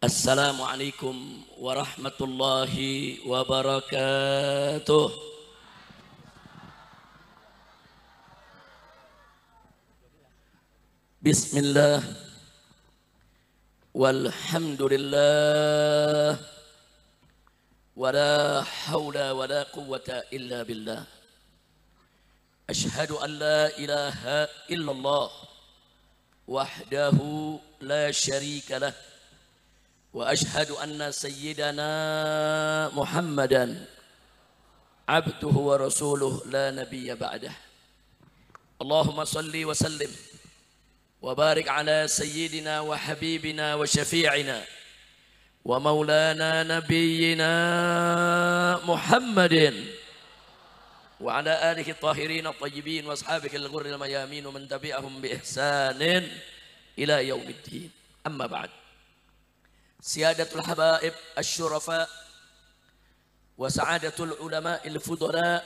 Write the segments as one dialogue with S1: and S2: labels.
S1: Assalamualaikum warahmatullahi wabarakatuh. Bismillah walhamdulillah wala hawla wala quwwata illa billah. Ashhadu an la ilaha illallah wahdahu la syarika lah. Wa ashhadu anna sayyidana Muhammadan abduhu wa rasuluh la nabiyya ba'dah. Allahumma salli wa sallim wa barik ala sayyidina wa habibina wa syafi'ina wa maulana nabiyyina Muhammadin wa ala alihi tahirin at-tayyibin wa ashabihi al-ghurril mayamin wa man tabi'ahum bi ihsanin ila yaumiddin. Amma ba'd. Siyadatul habaib asy-syurafa wa sa'adatul ulama'il fudala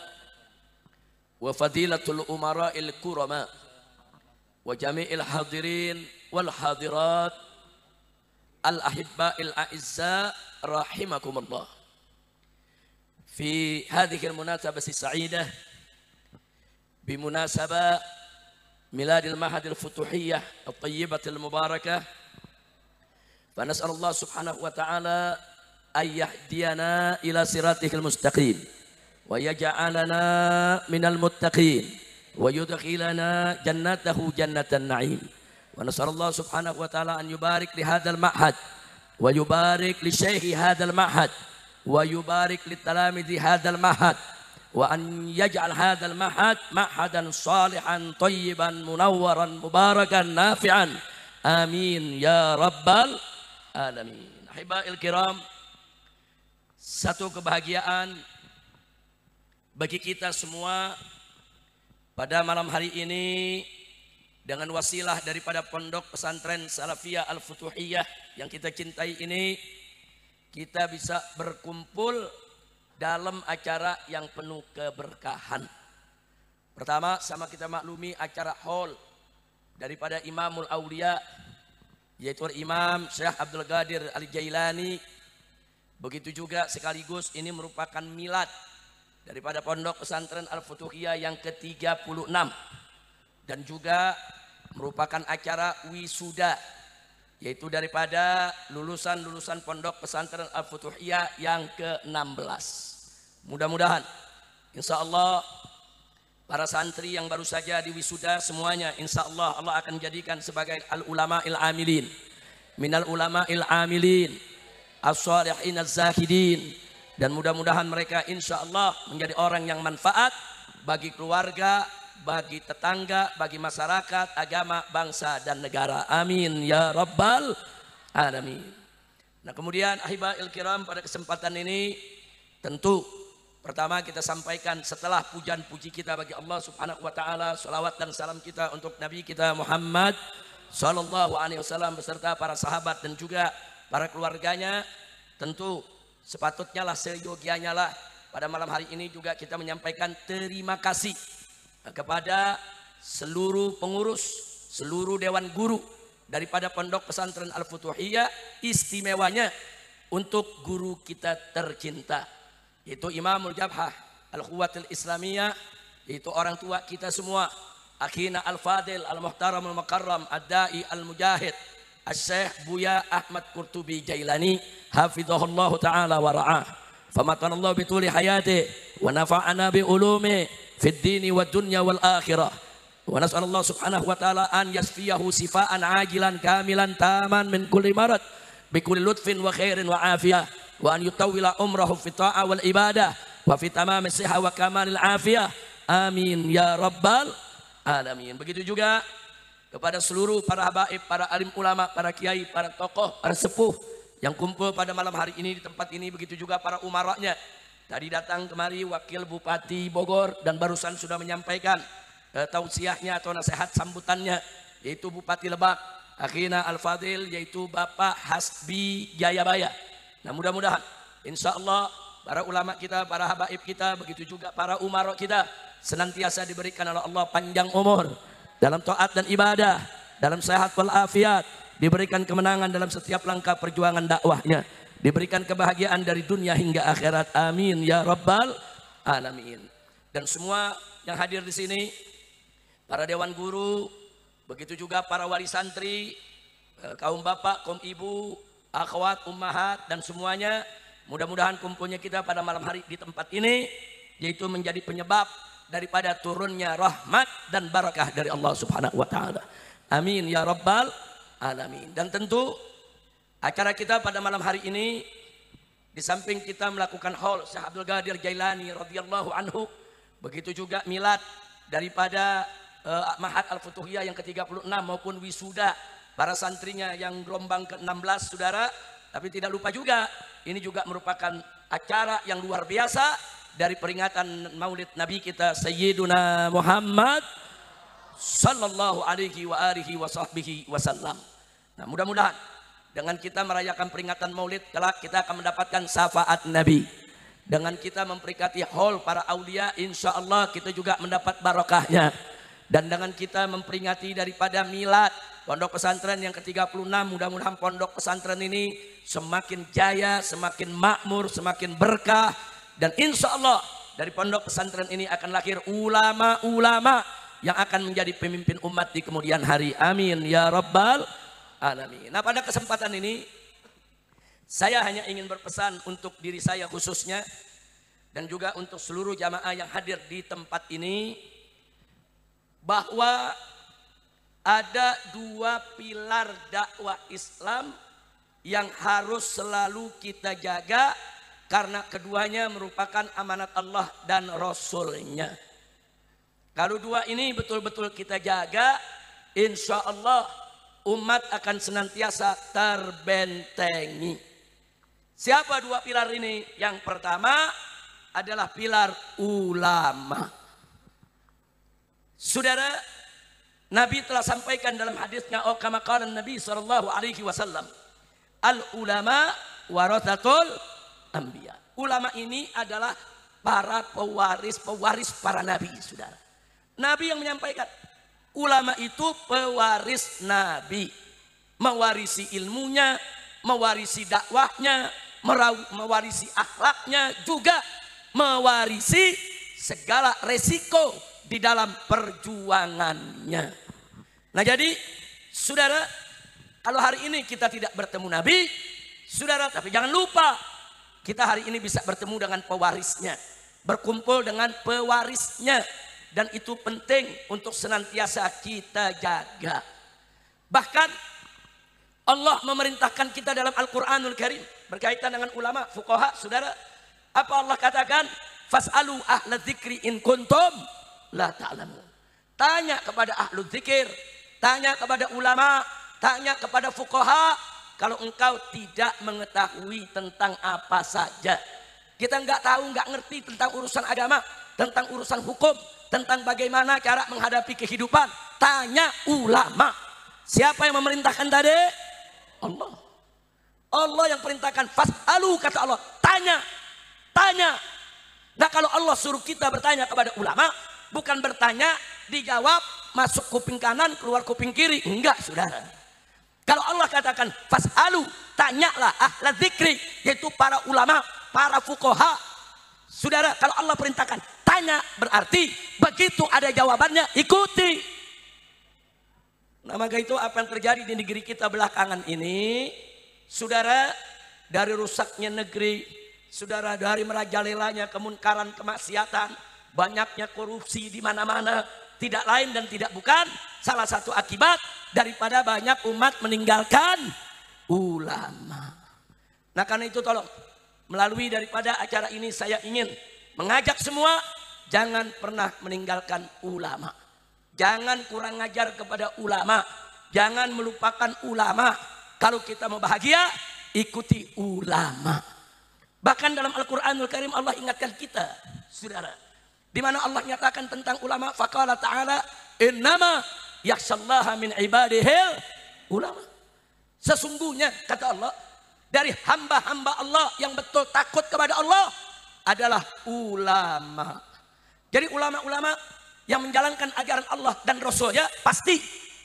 S1: wa fadilatul umara'il kurama wa jami'il hadirin wal hadirat al-ahibba'il a'izza rahimakumullah. Fi hadhihi al-munasabati sa'idah bimunasabah miladil mahadil futuhiyah at-tayyibatil mubarakah. فنسأل الله سبحانه وتعالى أن يهدينا إلى صراطه المستقيم ويجعلنا من المتقين ويدخلنا جنته جنة النعيم. ونسأل الله سبحانه وتعالى أن يبارك لهذا المعهد ويبارك لشيخ هذا المعهد ويبارك للتلاميذ هذا المعهد وأن يجعل هذا المعهد معهدا صالحا طيبا منورا مباركا نافعا آمين يا رب alamin. Ahibail kiram, satu kebahagiaan bagi kita semua pada malam hari ini dengan wasilah daripada Pondok Pesantren Salafiyah Al-Futuhiyah yang kita cintai ini, kita bisa berkumpul dalam acara yang penuh keberkahan. Pertama, sama kita maklumi acara haul daripada Imamul Aulia, yaitu Imam Syekh Abdul Qadir Al-Jailani. Begitu juga sekaligus ini merupakan milad daripada Pondok Pesantren Al-Futuhiyah yang ke-36 dan juga merupakan acara wisuda, yaitu daripada lulusan-lulusan Pondok Pesantren Al-Futuhiyah yang ke-16. Mudah-mudahan insyaallah para santri yang baru saja diwisuda semuanya insyaallah Allah akan jadikan sebagai al-ulama'il amilin, minal ulama'il amilin as-salihin az-zahidin, dan mudah-mudahan mereka insyaallah menjadi orang yang manfaat bagi keluarga, bagi tetangga, bagi masyarakat, agama, bangsa dan negara. Amin ya rabbal alamin. Nah, kemudian ahibail kiram, pada kesempatan ini tentu pertama kita sampaikan setelah pujian puji kita bagi Allah Subhanahu wa taala, salawat dan salam kita untuk Nabi kita Muhammad sallallahu alaihi wasallam beserta para sahabat dan juga para keluarganya. Tentu sepatutnya lah, seyogianya lah pada malam hari ini juga kita menyampaikan terima kasih kepada seluruh pengurus, seluruh dewan guru daripada Pondok Pesantren Al-Futuhiyah, istimewanya untuk guru kita tercinta, yaitu Imamul Jabhah Al-Quwatil Islamiyah, yaitu orang tua kita semua, akhina Al-Fadil Al-Muhtaram Al-Makarram Ad-Da'i Al-Mujahid Al-Syekh Buya Ahmad Qurtubi Jailani hafidhahullahu ta'ala wa ra'ah, famatanallahu bituli hayati wa nafa'ana bi ulumi fid dini wa dunya wal akhirah, wa nas'alullah subhanahu wa ta'ala an yasfiyahu sifaan ajilan kamilan taman min kulli marad bi kulli lutfin wa khairin wa afiyah, wa an yutawwila umrahu fi ta'ah wal ibadah wa fi tamam as-sihah wa kamalil afiyah. Amin ya rabbal alamin. Begitu juga kepada seluruh para habaib, para alim ulama, para kiai, para tokoh, para sepuh yang kumpul pada malam hari ini di tempat ini. Begitu juga para umaranya. Tadi datang kemari Wakil Bupati Bogor dan barusan sudah menyampaikan tausiahnya atau nasihat sambutannya, yaitu Bupati Lebak Akhina Al-Fadil, yaitu Bapak Hasbi Jayabaya. Nah, mudah-mudahan insya Allah para ulama kita, para habaib kita, begitu juga para umarok kita senantiasa diberikan oleh Allah panjang umur dalam taat dan ibadah, dalam sehat walafiat, diberikan kemenangan dalam setiap langkah perjuangan dakwahnya, diberikan kebahagiaan dari dunia hingga akhirat. Amin ya rabbal alamin. Dan semua yang hadir di sini, para dewan guru, begitu juga para wali santri, kaum bapak, kaum ibu, akhwat, ummahat, dan semuanya, mudah-mudahan kumpulnya kita pada malam hari di tempat ini, yaitu menjadi penyebab daripada turunnya rahmat dan barakah dari Allah Subhanahu wa taala. Amin ya rabbal alamin. Dan tentu acara kita pada malam hari ini, di samping kita melakukan haul Syekh Abdul Qadir Jailani radhiyallahu anhu, begitu juga milad daripada Ma'had Al-Futuhiyah yang ke-36 maupun wisuda para santrinya yang gelombang ke-16 saudara. Tapi tidak lupa juga, ini juga merupakan acara yang luar biasa dari peringatan maulid Nabi kita Sayyiduna Muhammad sallallahu alaihi wa alihi wa sahbihi wasallam. Nah, mudah-mudahan dengan kita merayakan peringatan maulid, kelak kita akan mendapatkan syafaat Nabi. Dengan kita memperingati haul para aulia, insya Allah kita juga mendapat barokahnya. Dan dengan kita memperingati daripada milad pondok pesantren yang ke-36, mudah-mudahan pondok pesantren ini semakin jaya, semakin makmur, semakin berkah. Dan insya Allah dari pondok pesantren ini akan lahir ulama-ulama yang akan menjadi pemimpin umat di kemudian hari. Amin ya rabbal alamin. Nah, pada kesempatan ini saya hanya ingin berpesan untuk diri saya khususnya dan juga untuk seluruh jamaah yang hadir di tempat ini, bahwa ada dua pilar dakwah Islam yang harus selalu kita jaga, karena keduanya merupakan amanat Allah dan Rasul-Nya. Kalau dua ini betul-betul kita jaga, insya Allah umat akan senantiasa terbentengi. Siapa dua pilar ini? Yang pertama adalah pilar ulama. Saudara, Nabi telah sampaikan dalam hadisnya, kama qala Nabi sallallahu alaihi wasallam, al ulama warathatul anbiya. Ulama ini adalah para pewaris para nabi, saudara. Nabi yang menyampaikan, ulama itu pewaris Nabi, mewarisi ilmunya, mewarisi dakwahnya, mewarisi akhlaknya, juga mewarisi segala resiko di dalam perjuangannya. Nah, jadi saudara, kalau hari ini kita tidak bertemu Nabi, saudara, tapi jangan lupa kita hari ini bisa bertemu dengan pewarisnya, berkumpul dengan pewarisnya, dan itu penting untuk senantiasa kita jaga. Bahkan Allah memerintahkan kita dalam Al-Quranul Karim berkaitan dengan ulama, fuqaha, saudara. Apa Allah katakan? Fas'alu ahla dzikri in kuntum la ta'lamun. Tanya kepada ahlu dzikir, tanya kepada ulama, tanya kepada fuqaha kalau engkau tidak mengetahui tentang apa saja. Kita nggak tahu, nggak ngerti tentang urusan agama, tentang urusan hukum, tentang bagaimana cara menghadapi kehidupan. Tanya ulama. Siapa yang memerintahkan tadi? Allah. Allah yang perintahkan. Fas'alu, kata Allah. Tanya. Tanya. Nah, kalau Allah suruh kita bertanya kepada ulama, bukan bertanya, dijawab, masuk kuping kanan, keluar kuping kiri. Enggak, saudara. Kalau Allah katakan, fas'alu, tanyalah ahla dzikri, yaitu para ulama, para fuqaha. Saudara, kalau Allah perintahkan, tanya, berarti begitu ada jawabannya, ikuti. Nah, maka itu apa yang terjadi di negeri kita belakangan ini, saudara, dari rusaknya negeri, saudara, dari merajalelanya kemunkaran, kemaksiatan, banyaknya korupsi di mana-mana, tidak lain dan tidak bukan salah satu akibat daripada banyak umat meninggalkan ulama. Nah, karena itu tolong melalui daripada acara ini saya ingin mengajak semua jangan pernah meninggalkan ulama. Jangan kurang ngajar kepada ulama, jangan melupakan ulama. Kalau kita mau bahagia, ikuti ulama. Bahkan dalam Al-Quranul Karim Allah ingatkan kita, saudara, di mana Allah nyatakan tentang ulama, faqala ta'ala innama yakhshallaha min ibadihil ulama. Sesungguhnya kata Allah, dari hamba-hamba Allah yang betul takut kepada Allah adalah ulama. Jadi ulama-ulama yang menjalankan ajaran Allah dan Rasulnya, pasti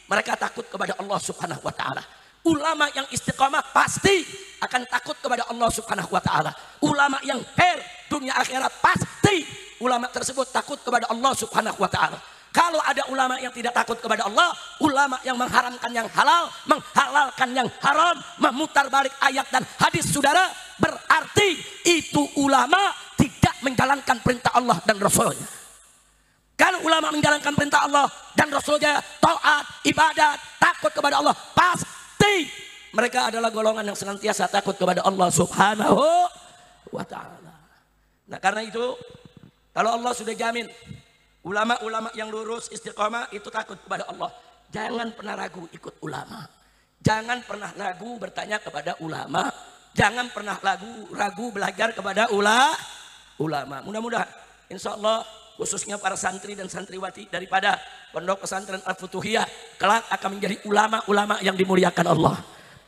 S1: mereka takut kepada Allah Subhanahu wa ta'ala. Ulama yang istiqamah pasti akan takut kepada Allah Subhanahu wa taala. Ulama yang khair dunia akhirat pasti ulama tersebut takut kepada Allah Subhanahu wa taala. Kalau ada ulama yang tidak takut kepada Allah, ulama yang mengharamkan yang halal, menghalalkan yang haram, memutar balik ayat dan hadis, saudara, berarti itu ulama tidak menjalankan perintah Allah dan Rasulnya. Kalau ulama menjalankan perintah Allah dan Rasulnya, taat, ibadat, takut kepada Allah, pasti mereka adalah golongan yang senantiasa takut kepada Allah Subhanahu wa ta'ala. Nah karena itu, kalau Allah sudah jamin ulama-ulama yang lurus istiqamah itu takut kepada Allah, jangan pernah ragu ikut ulama. Jangan pernah ragu bertanya kepada ulama. Jangan pernah ragu belajar kepada ulama. Mudah-mudahan insya Allah khususnya para santri dan santriwati daripada Pondok Pesantren Al-Futuhiyah kelak akan menjadi ulama-ulama yang dimuliakan Allah.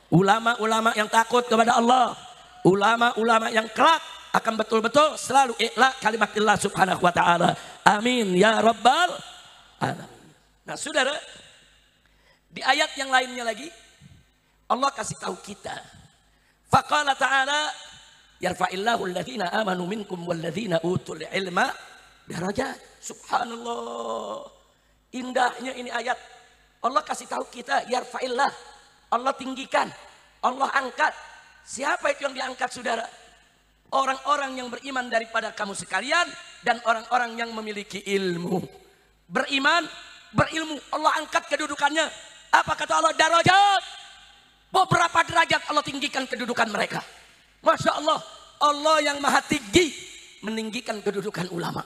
S1: Ulama-ulama yang takut kepada Allah. Ulama-ulama yang kelak akan betul-betul selalu ikhlas kalimatillah subhanahu wa ta'ala. Amin ya rabbal alamin. Nah saudara, di ayat yang lainnya lagi Allah kasih tahu kita. Faqala ta'ala yarfa'illahu alladhina amanu minkum walladhina utul ilma darajat. Subhanallah, indahnya ini ayat. Allah kasih tahu kita, yarfa'illah, Allah tinggikan, Allah angkat. Siapa itu yang diangkat saudara? Orang-orang yang beriman daripada kamu sekalian dan orang-orang yang memiliki ilmu. Beriman, berilmu, Allah angkat kedudukannya. Apa kata Allah? Darajat. Beberapa derajat Allah tinggikan kedudukan mereka. Masya Allah, Allah yang maha tinggi meninggikan kedudukan ulama.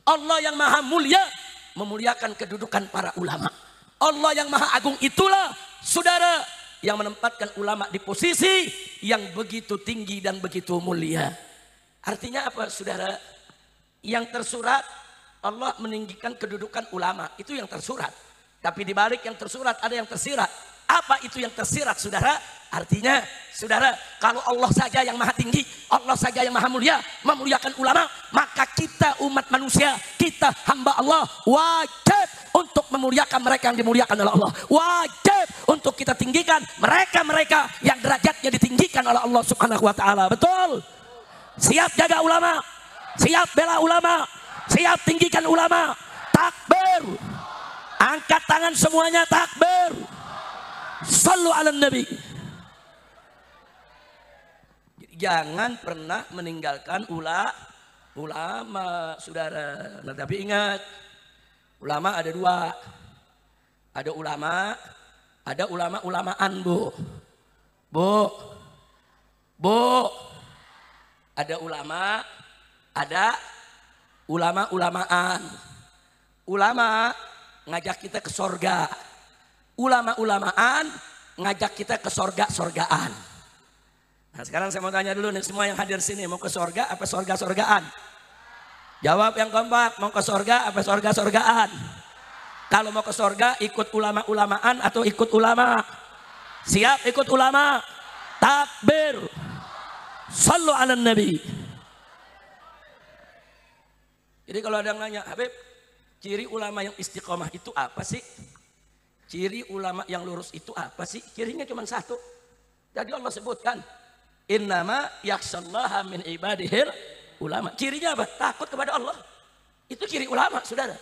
S1: Allah yang maha mulia memuliakan kedudukan para ulama. Allah yang maha agung itulah saudara yang menempatkan ulama di posisi yang begitu tinggi dan begitu mulia. Artinya apa saudara? Yang tersurat Allah meninggikan kedudukan ulama, itu yang tersurat. Tapi di balik yang tersurat ada yang tersirat. Apa itu yang tersirat saudara? Artinya saudara, kalau Allah saja yang maha tinggi, Allah saja yang maha mulia memuliakan ulama, maka kita umat manusia, kita hamba Allah wajib untuk memuliakan mereka yang dimuliakan oleh Allah. Wajib untuk kita tinggikan mereka-mereka yang derajatnya ditinggikan oleh Allah Subhanahu wa taala. Betul? Siap jaga ulama, siap bela ulama, siap tinggikan ulama. Takbir. Angkat tangan semuanya, takbir. Sallu ala nabi. Jangan pernah meninggalkan ulama saudara. Nah, tapi ingat, ulama ada dua. Ada ulama-ulamaan bu. Ada ulama, ada ulama-ulamaan. Ulama ngajak kita ke sorga. Ulama-ulamaan ngajak kita ke sorga-sorgaan. Nah sekarang saya mau tanya dulu nih semua yang hadir sini, mau ke sorga apa sorga-sorgaan? Jawab yang kompak, mau ke sorga apa sorga-sorgaan? Kalau mau ke sorga ikut ulama-ulamaan atau ikut ulama? Siap ikut ulama? Takbir. Sallu ala nabi. Jadi kalau ada yang nanya, Habib, ciri ulama yang istiqomah itu apa sih? Ciri ulama yang lurus itu apa sih? Cirinya cuma satu. Jadi Allah sebutkan, innama yakhshallaha min ibadihil ulama. Cirinya apa? Takut kepada Allah. Itu ciri ulama, saudara.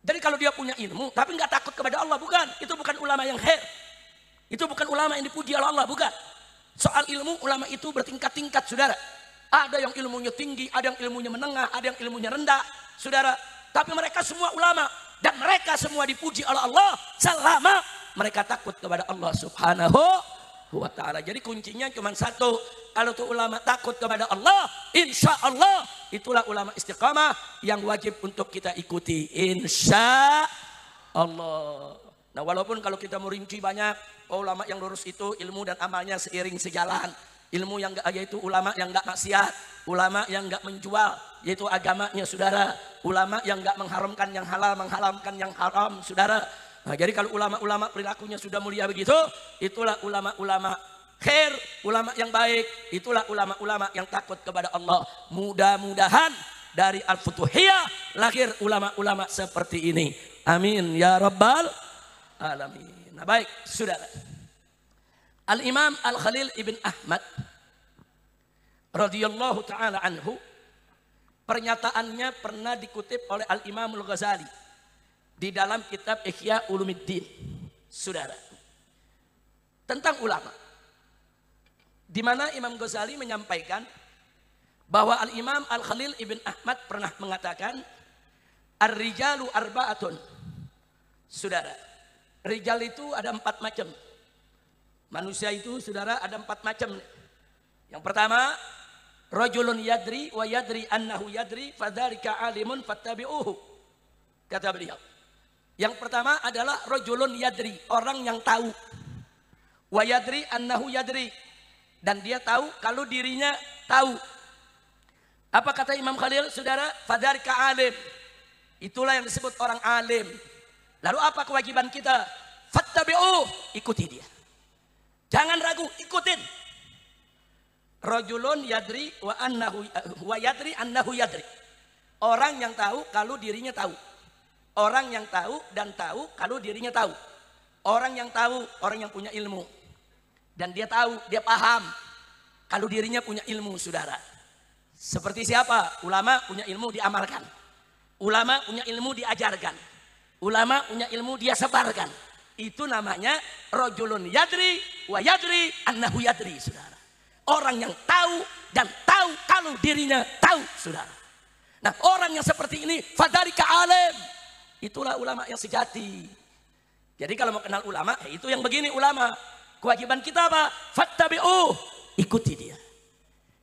S1: Jadi kalau dia punya ilmu, tapi nggak takut kepada Allah, bukan. Itu bukan ulama yang khair. Itu bukan ulama yang dipuji oleh Allah, bukan. Soal ilmu, ulama itu bertingkat-tingkat, saudara. Ada yang ilmunya tinggi, ada yang ilmunya menengah, ada yang ilmunya rendah, saudara. Tapi mereka semua ulama. Dan mereka semua dipuji oleh Allah selama mereka takut kepada Allah Subhanahu wa ta'ala. Jadi kuncinya cuma satu. Kalau tuh ulama takut kepada Allah, insya Allah itulah ulama istiqamah yang wajib untuk kita ikuti. Insya Allah. Nah walaupun kalau kita merinci banyak, ulama yang lurus itu ilmu dan amalnya seiring sejalan. Ilmu yang yaitu ulama yang enggak maksiat, ulama yang enggak menjual, yaitu agamanya saudara. Ulama yang enggak mengharamkan yang halal, mengharamkan yang haram saudara. Nah, jadi kalau ulama-ulama perilakunya sudah mulia begitu, itulah ulama-ulama khair, ulama yang baik, itulah ulama-ulama yang takut kepada Allah. Mudah-mudahan dari Al-Futuhiyah lahir ulama-ulama seperti ini. Amin ya rabbal alamin. Nah baik saudara, Al-Imam Al-Khalil ibn Ahmad radhiyallahu taala anhu, pernyataannya pernah dikutip oleh Al-Imam Al-Ghazali di dalam kitab Ihya Ulumuddin, saudara, tentang ulama, di mana Imam Ghazali menyampaikan bahwa Al-Imam Al-Khalil ibn Ahmad pernah mengatakan, ar-rijalu arba'atun. Saudara, rijal itu ada 4 macam. Manusia itu, saudara, ada 4 macam. Yang pertama, rajulun yadri wa yadri annahu yadri fadzalika alimun fattabi'uhu. Kata beliau. Yang pertama adalah rajulun yadri, orang yang tahu. Wa yadri annahu yadri, dan dia tahu kalau dirinya tahu. Apa kata Imam Khalil, saudara? Fadzalika alim. Itulah yang disebut orang alim. Lalu apa kewajiban kita? Fattabi'uh, ikuti dia. Jangan ragu, ikutin. Rajulun yadri wa yadri annahu yadri. Orang yang tahu kalau dirinya tahu. Orang yang tahu dan tahu kalau dirinya tahu. Orang yang tahu, orang yang punya ilmu. Dan dia tahu, dia paham kalau dirinya punya ilmu, saudara. Seperti siapa? Ulama punya ilmu diamalkan. Ulama punya ilmu diajarkan. Ulama punya ilmu dia sebarkan. Itu namanya rajulun yadri wa yadri annahu yadri, saudara. Orang yang tahu dan tahu kalau dirinya tahu, saudara. Nah, orang yang seperti ini fadzalika alim. Itulah ulama yang sejati. Jadi kalau mau kenal ulama, itu yang begini ulama. Kewajiban kita apa? Fattabi'uh, ikuti dia.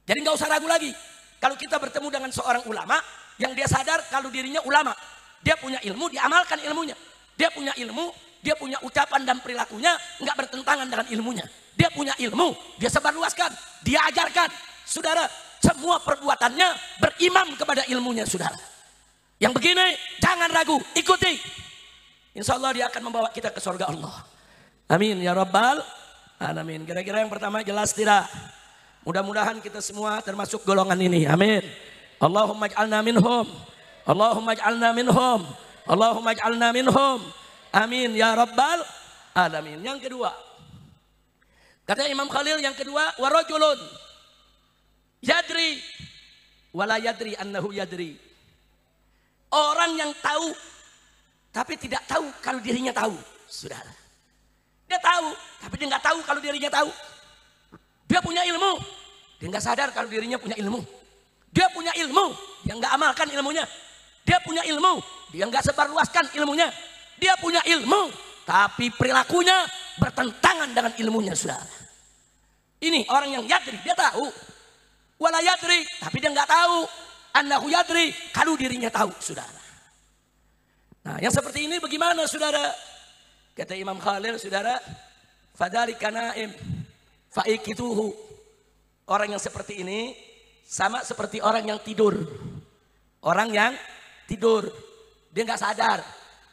S1: Jadi nggak usah ragu lagi. Kalau kita bertemu dengan seorang ulama yang dia sadar kalau dirinya ulama, dia punya ilmu, diamalkan ilmunya. Dia punya ilmu, dia punya ucapan dan perilakunya nggak bertentangan dengan ilmunya. Dia punya ilmu, dia sebarluaskan, dia ajarkan. Saudara, semua perbuatannya berimam kepada ilmunya, saudara. Yang begini, jangan ragu, ikuti. Insya Allah dia akan membawa kita ke surga Allah. Amin ya Rabbal Alamin. Kira-kira yang pertama jelas tidak? Mudah-mudahan kita semua termasuk golongan ini. Amin. Allahumma ij'alna minhum. Allahumma ij'alna minhum. Allahumma ij'alna minhum. Amin ya Rabbal Alamin. Yang kedua, kata Imam Khalil, yang kedua, warajulun yadri wala yadri annahu yadri. Orang yang tahu tapi tidak tahu kalau dirinya tahu, saudara. Dia tahu tapi dia nggak tahu kalau dirinya tahu. Dia punya ilmu, dia nggak sadar kalau dirinya punya ilmu. Dia punya ilmu, dia nggak amalkan ilmunya. Dia punya ilmu, dia nggak sebarluaskan ilmunya. Dia punya ilmu, tapi perilakunya bertentangan dengan ilmunya, saudara. Ini orang yang yadri, dia tahu. Wala yadri, tapi dia nggak tahu. Annahu yadri, kalau dirinya tahu, saudara. Nah, yang seperti ini bagaimana, saudara? Kata Imam Khalil, saudara, fadzalika naim fa'ikituhu. Orang yang seperti ini sama seperti orang yang tidur. Orang yang tidur, dia nggak sadar.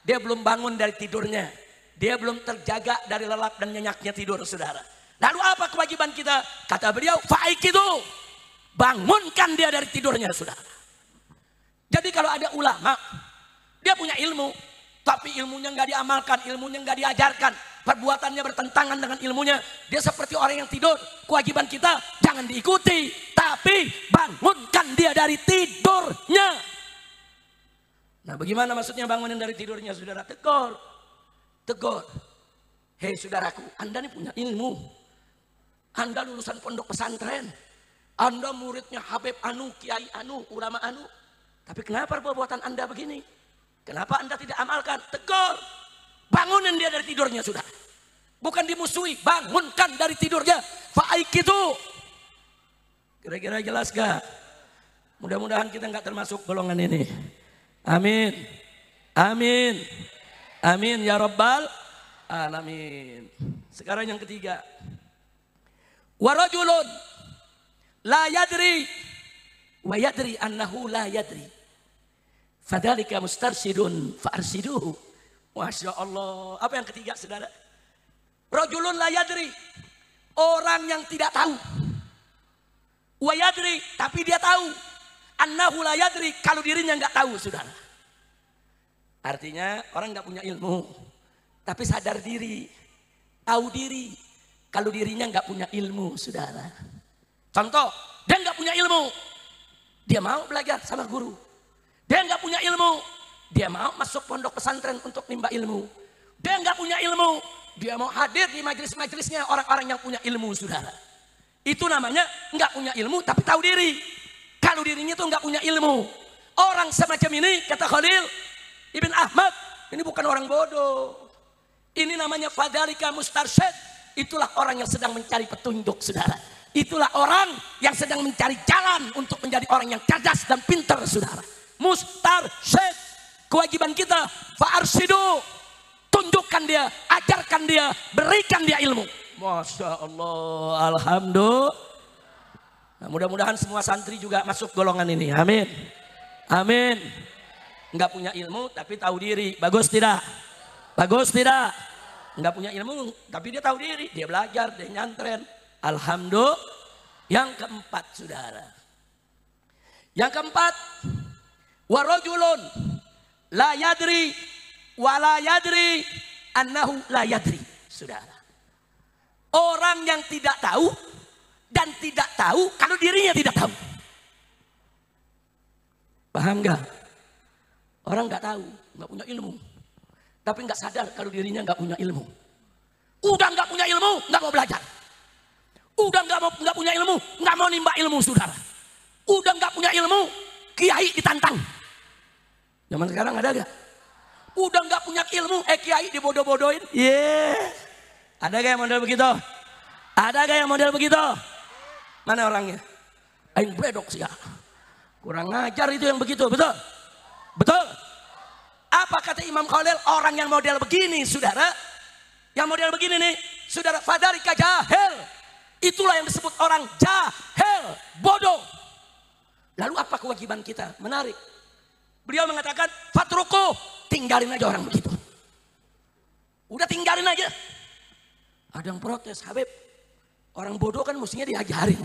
S1: Dia belum bangun dari tidurnya. Dia belum terjaga dari lelap dan nyenyaknya tidur, saudara. Lalu apa kewajiban kita? Kata beliau, faikitu, bangunkan dia dari tidurnya, saudara. Jadi kalau ada ulama, dia punya ilmu, tapi ilmunya nggak diamalkan, ilmunya nggak diajarkan, perbuatannya bertentangan dengan ilmunya, dia seperti orang yang tidur. Kewajiban kita jangan diikuti, tapi bangunkan dia dari tidurnya. Nah, bagaimana maksudnya bangunin dari tidurnya, saudara? Tegur, tegur. Hei saudaraku, Anda ini punya ilmu. Anda lulusan pondok pesantren. Anda muridnya Habib Anu, Kiai Anu, ulama Anu. Tapi kenapa perbuatan Anda begini? Kenapa Anda tidak amalkan? Tegur. Bangunin dia dari tidurnya, saudara. Bukan dimusuhi, bangunkan dari tidurnya. Fa'aikitu. Kira-kira jelas gak? Mudah-mudahan kita nggak termasuk golongan ini. Amin. Amin. Amin ya Rabbal Alamin. Sekarang yang ketiga. Warajulun la yadri wa yadri annahu la yadri. Fadzalika mustarsidun fa'arsiduhu. Masya Allah. Apa yang ketiga, saudara? Rajulun la yadri. Orang yang tidak tahu. Wa yadri, tapi dia tahu. Annahu la yadri, kalau dirinya nggak tahu, saudara. Artinya orang nggak punya ilmu, tapi sadar diri, tahu diri, kalau dirinya nggak punya ilmu, saudara. Contoh, dia nggak punya ilmu, dia mau belajar sama guru. Dia nggak punya ilmu, dia mau masuk pondok pesantren untuk nimba ilmu. Dia nggak punya ilmu, dia mau hadir di majelis-majelisnya orang-orang yang punya ilmu, saudara. Itu namanya nggak punya ilmu tapi tahu diri. Kalau dirinya tuh nggak punya ilmu. Orang semacam ini, kata Khalil Ibn Ahmad, ini bukan orang bodoh. Ini namanya fadhalika mustarsyid. Itulah orang yang sedang mencari petunjuk, saudara. Itulah orang yang sedang mencari jalan untuk menjadi orang yang cerdas dan pintar, saudara. Mustarsyid. Kewajiban kita, fa'arsidu. Tunjukkan dia, ajarkan dia, berikan dia ilmu. Masya Allah, alhamdulillah. Nah, mudah-mudahan semua santri juga masuk golongan ini. Amin. Amin. Enggak punya ilmu tapi tahu diri. Bagus tidak? Bagus tidak? Enggak punya ilmu tapi dia tahu diri. Dia belajar, dia nyantren. Alhamdulillah. Yang keempat, saudara. Yang keempat, warajulun la yadri wa la yadri annahu la yadri, saudara. Orang yang tidak tahu dan tidak tahu kalau dirinya tidak tahu. Paham nggak? Orang nggak tahu, nggak punya ilmu, tapi nggak sadar kalau dirinya nggak punya ilmu. Udah nggak punya ilmu, nggak mau belajar. Udah nggak punya ilmu, nggak mau nimba ilmu, saudara. Udah nggak punya ilmu, kiai ditantang. Zaman sekarang ada gak? Udah nggak punya ilmu, kiai dibodoh-bodohin. Ada gak yang model begitu? Ada gak yang model begitu? Mana orangnya? Aing bledok sih ya. Kurang ngajar itu yang begitu, betul? Betul? Apa kata Imam Khalil? Orang yang model begini, saudara. Yang model begini nih, saudara, fadhalika jahil. Itulah yang disebut orang jahil, bodoh. Lalu apa kewajiban kita? Menarik. Beliau mengatakan, fatruku, tinggalin aja orang begitu. Udah tinggalin aja. Ada yang protes, Habib, orang bodoh kan mestinya diajarin.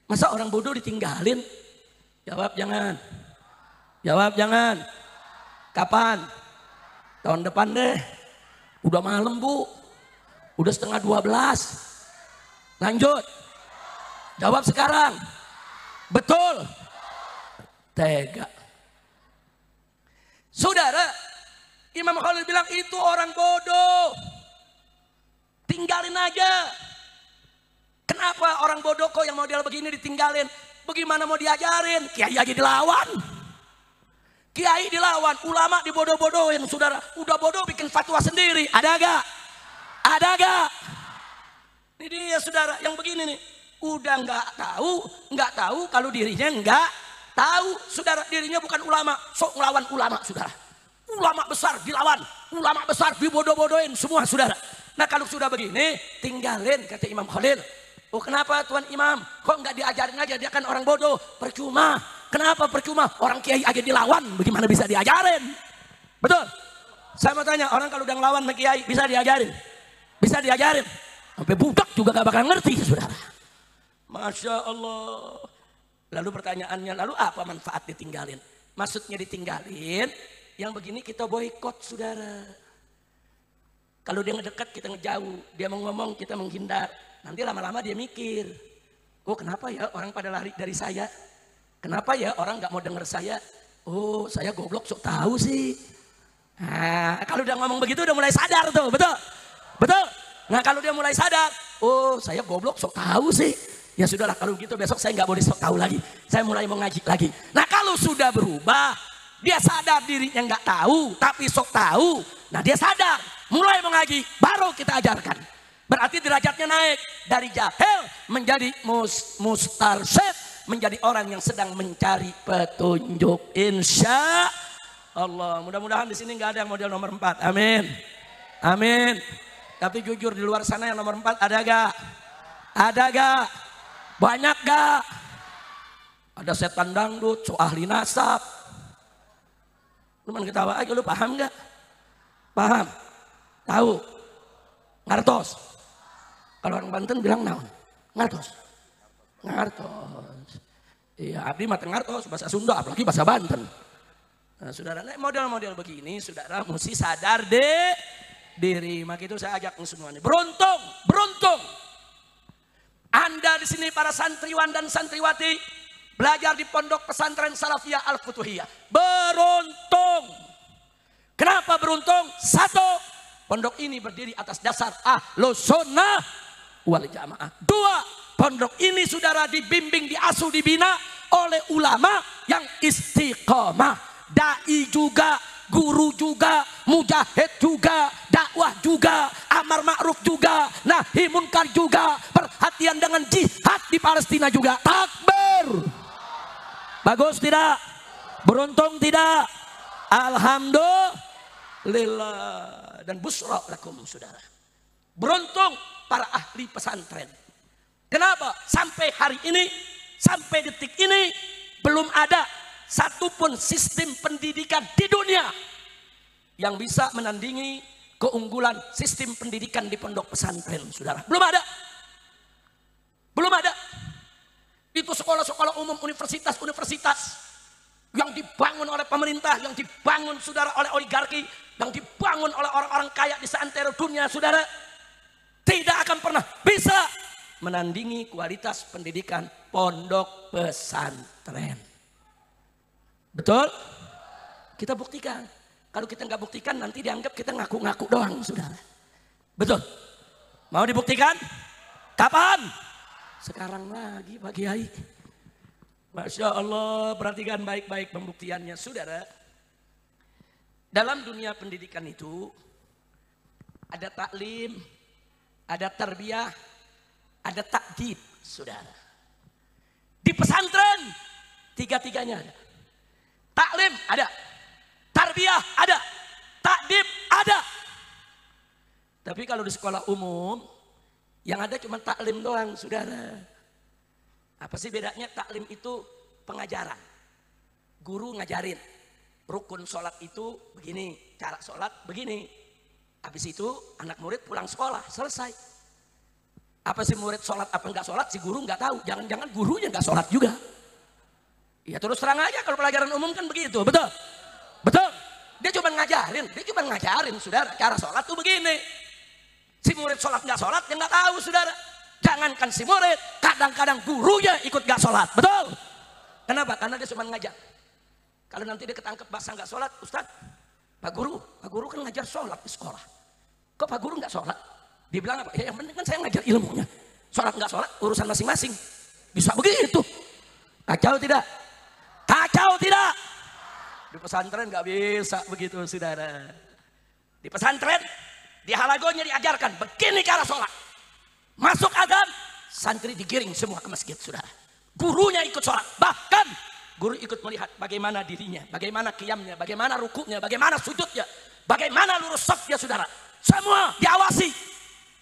S1: Masa orang bodoh ditinggalin? Jawab jangan. Jawab jangan. Kapan? Tahun depan deh. Udah malam, Bu. Udah setengah 12. Lanjut. Jawab sekarang. Betul. Tega. Saudara, Imam Khalil bilang itu orang bodoh. Tinggalin aja. Kenapa orang bodoh kok yang model begini ditinggalin? Bagaimana mau diajarin? Kiai aja dilawan. Kiai dilawan, ulama dibodoh-bodohin, saudara. Udah bodoh bikin fatwa sendiri. Ada gak? Ada gak? Ini dia, saudara, yang begini nih. Udah nggak tahu kalau dirinya nggak tahu, saudara. Dirinya bukan ulama, sok ngelawan ulama, saudara. Ulama besar dilawan, ulama besar dibodoh-bodohin semua, saudara. Nah kalau sudah begini, tinggalin, kata Imam Khalil. Oh kenapa Tuan Imam? Kok nggak diajarin aja, dia kan orang bodoh. Percuma. Kenapa percuma? Orang kiai aja dilawan, bagaimana bisa diajarin? Betul? Saya mau tanya, orang kalau udah ngelawan sama kiai, bisa diajarin? Bisa diajarin? Sampai budak juga gak bakal ngerti, saudara. Masya Allah. Lalu pertanyaannya, lalu apa manfaat ditinggalin? Maksudnya ditinggalin, yang begini kita boikot, saudara. Kalau dia ngedekat, kita ngejauh. Dia mau ngomong, kita menghindar. Nanti lama-lama dia mikir, oh kenapa ya orang pada lari dari saya? Kenapa ya orang gak mau denger saya? Oh saya goblok sok tahu sih. Nah, kalau udah ngomong begitu udah mulai sadar tuh, betul? Betul? Nah kalau dia mulai sadar, oh saya goblok sok tahu sih. Ya sudahlah kalau gitu besok saya nggak boleh sok tahu lagi. Saya mulai mau ngaji lagi. Nah kalau sudah berubah, dia sadar dirinya nggak tahu, tapi sok tahu. Nah dia sadar, mulai mengaji, baru kita ajarkan. Berarti derajatnya naik dari jahil menjadi mustarsyid, menjadi orang yang sedang mencari petunjuk. Insya Allah. Mudah-mudahan di sini nggak ada yang model nomor 4. Amin. Amin. Tapi jujur di luar sana yang nomor 4 ada gak? Ada gak? Banyak gak? Ada setan dangdut, so ahli nasab. Lu main ketawa aja, lu paham gak? Paham? Tahu? Ngartos? Kalau orang Banten bilang naon? Ngartos? Ngartos. Iya, abdi mah ngartos, bahasa Sunda, apalagi bahasa Banten. Nah, saudara, model-model begini, saudara mesti sadar deh diri. Maka itu saya ajak semuanya. Beruntung, beruntung. Anda di sini para santriwan dan santriwati belajar di pondok pesantren Salafiyah Al-Futuhiyah. Beruntung. Kenapa beruntung? Satu, pondok ini berdiri atas dasar Ahlus Sunnah wal Jamaah. Dua, pondok ini saudara dibimbing, diasuh, dibina oleh ulama yang istiqomah. Dai juga, guru juga, mujahid juga, dakwah juga, amar ma'ruf juga, nahi munkar juga, perhatian dengan jihad di Palestina juga. Takbir. Bagus tidak? Beruntung tidak? Alhamdulillah. Dan busra lakum saudara. Beruntung para ahli pesantren. Kenapa? Sampai hari ini, sampai detik ini belum ada satupun sistem pendidikan di dunia yang bisa menandingi keunggulan sistem pendidikan di pondok pesantren, saudara. Belum ada. Belum ada. Itu sekolah-sekolah umum, universitas-universitas yang dibangun oleh pemerintah, yang dibangun saudara oleh oligarki, yang dibangun oleh orang-orang kaya di seantero dunia, saudara, tidak akan pernah bisa menandingi kualitas pendidikan pondok pesantren. Betul? Kita buktikan. Kalau kita nggak buktikan nanti dianggap kita ngaku-ngaku doang, saudara. Betul? Mau dibuktikan? Kapan? Sekarang lagi Pak Kiai. Masya Allah, perhatikan baik-baik pembuktiannya, saudara. Dalam dunia pendidikan itu ada taklim, ada tarbiyah, ada takdib, saudara. Di pesantren tiga-tiganya ada. Taklim ada, tarbiyah ada, takdib ada. Tapi kalau di sekolah umum yang ada cuma taklim doang, saudara. Apa sih bedanya? Taklim itu pengajaran, guru ngajarin. Rukun sholat itu begini, cara sholat begini. Habis itu anak murid pulang sekolah, selesai. Apa sih murid sholat apa enggak sholat, si guru nggak tahu. Jangan-jangan gurunya nggak sholat juga. Ya terus terang aja kalau pelajaran umum kan begitu, betul? Betul? Dia cuma ngajarin, saudara. Cara sholat tuh begini. Si murid sholat nggak sholat, dia nggak tahu, saudara. Jangankan si murid, kadang-kadang gurunya ikut nggak sholat, betul? Kenapa? Karena dia cuma ngajar. Kalau nanti dia ketangkep bahasa nggak sholat, Ustaz, Pak Guru kan ngajar sholat di sekolah. Kok Pak Guru nggak sholat? Dia bilang apa? Ya yang penting kan saya ngajar ilmunya. Sholat nggak sholat, urusan masing-masing. Bisa begitu. Kacau tidak? Kacau tidak? Di pesantren nggak bisa begitu, saudara. Di pesantren, di halagonya diajarkan begini cara sholat. Masuk adzan, santri digiring semua ke masjid, saudara. Gurunya ikut sholat, bahkan guru ikut melihat bagaimana dirinya, bagaimana qiyamnya, bagaimana rukuknya, bagaimana sujudnya, bagaimana lurus safnya, saudara. Semua diawasi.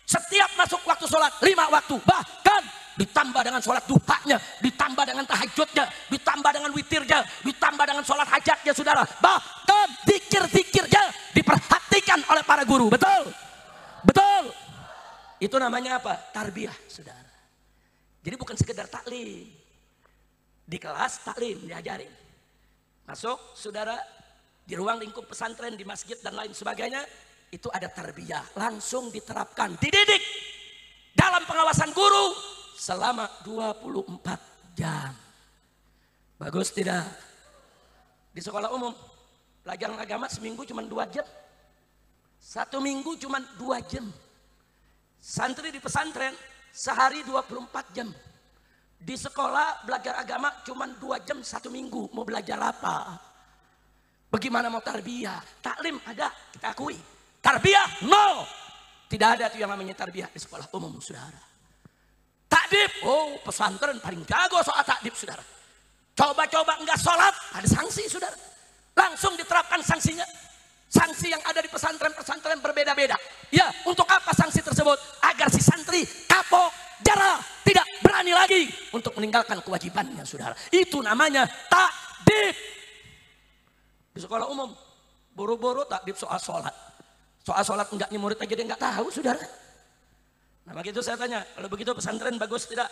S1: Setiap masuk waktu sholat, 5 waktu, bahkan ditambah dengan sholat duhanya, ditambah dengan tahajudnya, ditambah dengan witirnya, ditambah dengan sholat hajatnya, saudara. Bahkan zikir-zikirnya diperhatikan oleh para guru, betul? Betul? Itu namanya apa? Tarbiyah, saudara. Jadi bukan sekedar taklim. Di kelas taklim diajarin. Masuk, saudara, di ruang lingkup pesantren, di masjid dan lain sebagainya, itu ada tarbiyah. Langsung diterapkan, dididik dalam pengawasan guru selama 24 jam. Bagus tidak? Di sekolah umum, pelajaran agama seminggu cuma 2 jam. 1 minggu cuma 2 jam. Santri di pesantren sehari 24 jam. Di sekolah belajar agama cuma 2 jam 1 minggu. Mau belajar apa? Bagaimana mau tarbiyah? Taklim ada, kita akui. Tarbiyah, no. Tidak ada tuh yang namanya tarbiyah di sekolah umum, saudara. Takdib, oh pesantren paling jago soal takdib, saudara. Coba-coba enggak sholat, ada sanksi, saudara. Langsung diterapkan sanksinya. Sanksi yang ada di pesantren-pesantren berbeda-beda. Ya, untuk apa sanksi tersebut? Agar si santri kapok, jara, tidak berani lagi untuk meninggalkan kewajibannya, saudara. Itu namanya takdib. Di sekolah umum, boro-boro takdib soal sholat. Soal sholat enggaknya murid aja dia enggak tahu, saudara. Nah begitu saya tanya, kalau begitu pesantren bagus tidak?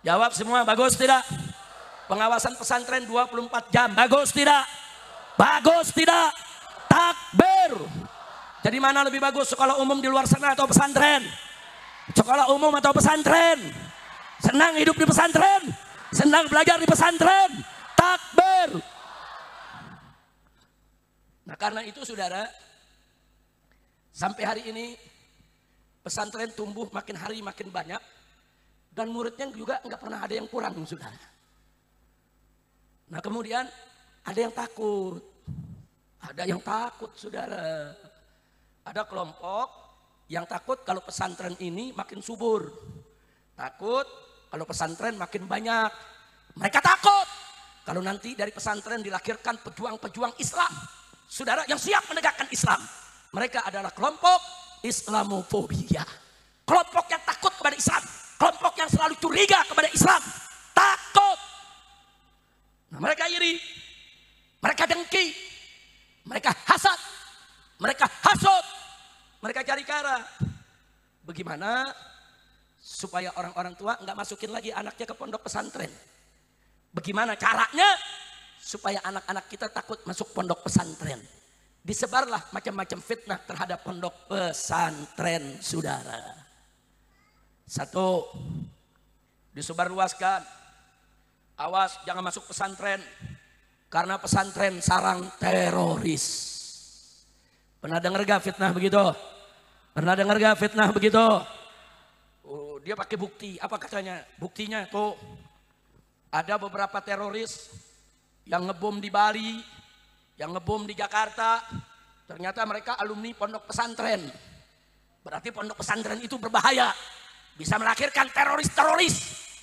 S1: Jawab semua, bagus tidak? Pengawasan pesantren 24 jam, bagus tidak? Bagus tidak? Takbir. Jadi mana lebih bagus, sekolah umum di luar sana atau pesantren? Sekolah umum atau pesantren? Senang hidup di pesantren? Senang belajar di pesantren? Takbir. Nah karena itu saudara, sampai hari ini pesantren tumbuh makin hari makin banyak. Dan muridnya juga nggak pernah ada yang kurang saudara. Nah kemudian ada yang takut. Ada yang takut saudara. Ada kelompok yang takut kalau pesantren ini makin subur. Takut kalau pesantren makin banyak. Mereka takut kalau nanti dari pesantren dilahirkan pejuang-pejuang Islam. Saudara yang siap menegakkan Islam. Mereka adalah kelompok Islamofobia. Kelompok yang takut kepada Islam. Kelompok yang selalu curiga kepada Islam. Takut. Nah, mereka iri. Mereka dengki. Mereka hasad. Mereka hasut. Mereka cari cara. Bagaimana supaya orang-orang tua nggak masukin lagi anaknya ke pondok pesantren? Bagaimana caranya supaya anak-anak kita takut masuk pondok pesantren? Disebarlah macam-macam fitnah terhadap pondok pesantren, saudara. Satu, disebarluaskan. Awas jangan masuk pesantren. Karena pesantren sarang teroris. Pernah dengar gak fitnah begitu? Pernah dengar gak fitnah begitu? Oh, dia pakai bukti. Apa katanya? Buktinya tuh ada beberapa teroris yang ngebom di Bali, yang ngebom di Jakarta. Ternyata mereka alumni pondok pesantren. Berarti pondok pesantren itu berbahaya. Bisa melahirkan teroris-teroris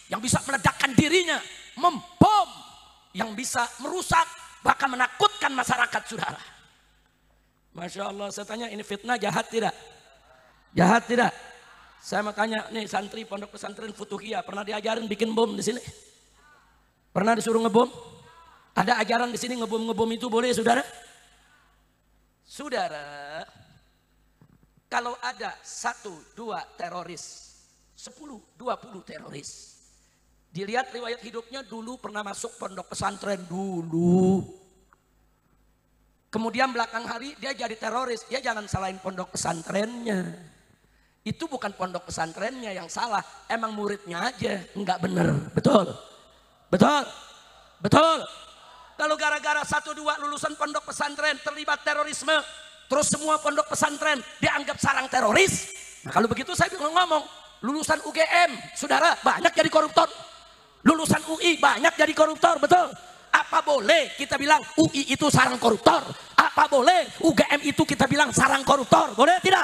S1: yang bisa meledakkan dirinya, membom, yang bisa merusak, bahkan menakutkan masyarakat, saudara. Masya Allah, saya tanya ini fitnah jahat tidak? Jahat tidak? Saya mau tanya nih santri pondok pesantren Futuhiyah, pernah diajarin bikin bom di sini? Pernah disuruh ngebom? Ada ajaran di sini ngebom itu boleh, saudara? Saudara, kalau ada 1, 2 teroris, 10, 20 teroris, dilihat riwayat hidupnya dulu pernah masuk pondok pesantren dulu. Kemudian belakang hari dia jadi teroris, dia jangan salahin pondok pesantrennya. Itu bukan pondok pesantrennya yang salah, emang muridnya aja nggak bener, betul? Betul? Betul? Kalau gara-gara 1, 2 lulusan pondok pesantren terlibat terorisme, terus semua pondok pesantren dianggap sarang teroris. Nah kalau begitu saya bingung ngomong, lulusan UGM, saudara banyak jadi koruptor. Lulusan UI banyak jadi koruptor, betul? Apa boleh kita bilang UI itu sarang koruptor? Apa boleh UGM itu kita bilang sarang koruptor? Boleh tidak?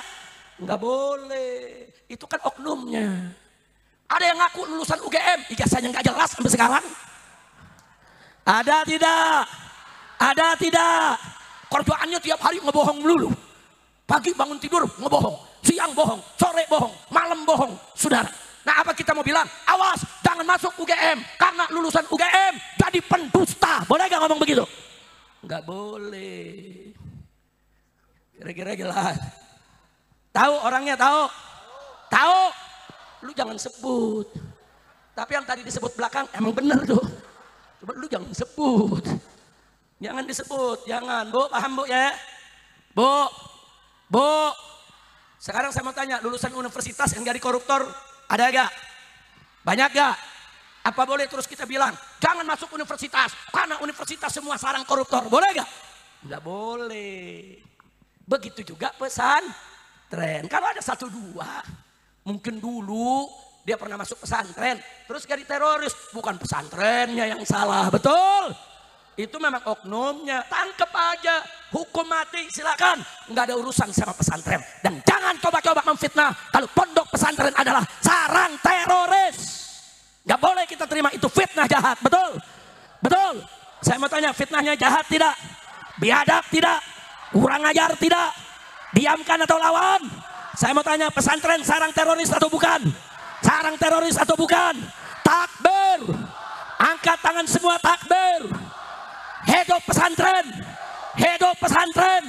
S1: Enggak boleh. Itu kan oknumnya. Ada yang ngaku lulusan UGM, ijazahnya nggak jelas sampai sekarang. Ada tidak? Ada tidak? Kerjaannya tiap hari ngebohong melulu. Pagi bangun tidur ngebohong, siang bohong, sore bohong, malam bohong, saudara. Nah apa kita mau bilang? Awas, jangan masuk UGM karena lulusan UGM jadi pendusta. Boleh gak ngomong begitu? Nggak boleh. Kira-kira jelas. Tahu orangnya, tahu? Tahu? Lu jangan sebut. Tapi yang tadi disebut belakang emang bener tuh. Coba lu jangan sebut. Jangan disebut, jangan. Bu, paham bu ya? Bu. Sekarang saya mau tanya, lulusan universitas yang jadi koruptor ada gak? Banyak gak? Apa boleh terus kita bilang jangan masuk universitas karena universitas semua sarang koruptor? Boleh gak? Nggak boleh. Begitu juga pesantren. Kalau ada 1, 2 mungkin dulu dia pernah masuk pesantren terus jadi teroris, bukan pesantrennya yang salah, betul? Itu memang oknumnya, tangkep aja, hukum mati silakan, nggak ada urusan sama pesantren. Dan jangan coba-coba memfitnah kalau pondok pesantren adalah sarang teroris. Nggak boleh kita terima itu fitnah jahat, betul? Betul? Saya mau tanya, fitnahnya jahat tidak? Biadab tidak? Kurang ajar tidak? Diamkan atau lawan? Saya mau tanya, pesantren sarang teroris atau bukan? Sarang teroris atau bukan? Takbir. Angkat tangan semua, takbir. Hidup pesantren. Hidup pesantren.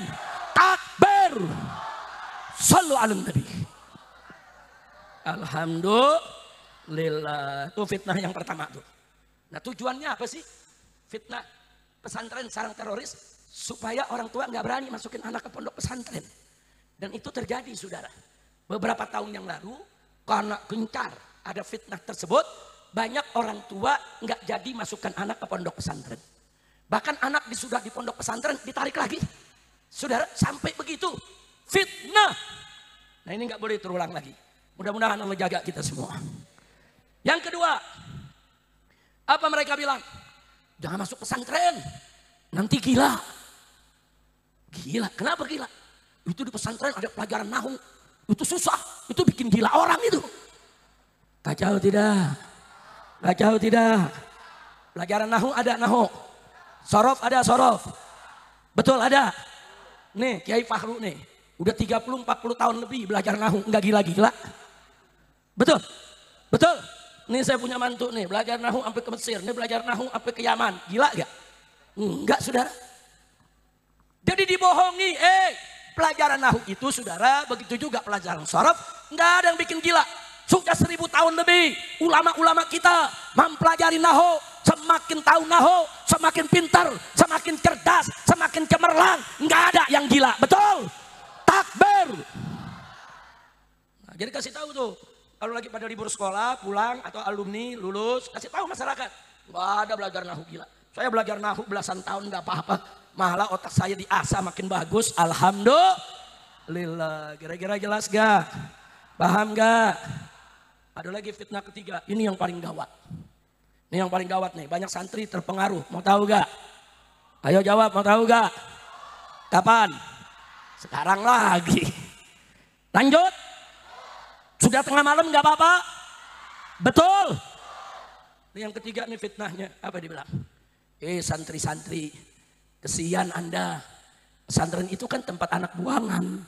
S1: Takbir. Sallu ala Nabi. Alhamdulillah. Itu fitnah yang pertama tuh. Nah tujuannya apa sih? Fitnah pesantren sarang teroris supaya orang tua nggak berani masukin anak ke pondok pesantren. Dan itu terjadi, saudara. Beberapa tahun yang lalu karena gencar ada fitnah tersebut, banyak orang tua nggak jadi masukkan anak ke pondok pesantren. Bahkan anak sudah di pondok pesantren ditarik lagi. Saudara, sampai begitu. Fitnah. Nah ini nggak boleh terulang lagi. Mudah-mudahan Allah jaga kita semua. Yang kedua, apa mereka bilang? Jangan masuk pesantren, nanti gila. Gila, kenapa gila? Itu di pesantren ada pelajaran nahwu. Itu susah, itu bikin gila orang itu. Kacau tidak? Kacau tidak? Pelajaran nahwu ada nahwu. Sorof ada sorof. Betul ada. Nih Kiai Fahru nih. Udah 30-40 tahun lebih belajar nahwu. Enggak gila-gila. Betul. Betul. Nih saya punya mantu nih. Belajar nahwu sampai ke Mesir. Nih belajar nahwu sampai ke Yaman. Gila gak? Enggak saudara. Jadi dibohongi. Pelajaran nahwu itu saudara. Begitu juga pelajaran sorof. Enggak ada yang bikin gila. Sudah 1000 tahun lebih. Ulama-ulama kita mempelajari nahwu. Semakin tahu nahwu, semakin pintar, semakin cerdas, semakin cemerlang. Nggak ada yang gila, betul? Takbir. Nah, jadi kasih tahu tuh, kalau lagi pada libur sekolah, pulang atau alumni lulus, kasih tahu masyarakat. Nggak ada belajar nahwu gila. Saya belajar nahwu belasan tahun nggak apa-apa. Malah otak saya diasah makin bagus. Alhamdulillah. Kira-kira jelas gak? Paham gak? Ada lagi fitnah ketiga. Ini yang paling gawat. Ini yang paling gawat nih, banyak santri terpengaruh. Mau tahu gak? Ayo jawab, mau tahu gak? Kapan? Sekarang lagi. Lanjut. Sudah tengah malam gak apa-apa? Betul. Ini yang ketiga nih fitnahnya. Apa dibilang? Santri-santri, kesian Anda. Pesantren itu kan tempat anak buangan.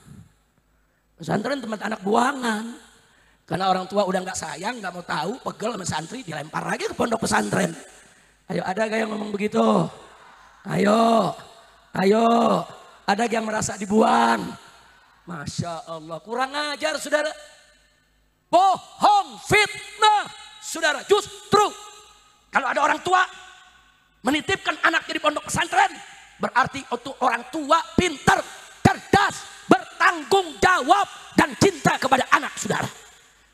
S1: Pesantren tempat anak buangan. Karena orang tua udah nggak sayang, nggak mau tahu, pegel sama santri, dilempar lagi ke pondok pesantren. Ayo, ada gak yang ngomong begitu? Ayo, ada yang merasa dibuang? Masya Allah, kurang ajar saudara. Bohong, fitnah, saudara. Justru kalau ada orang tua menitipkan anaknya di pondok pesantren, berarti untuk orang tua pintar, cerdas, bertanggung jawab dan cinta kepada anak saudara.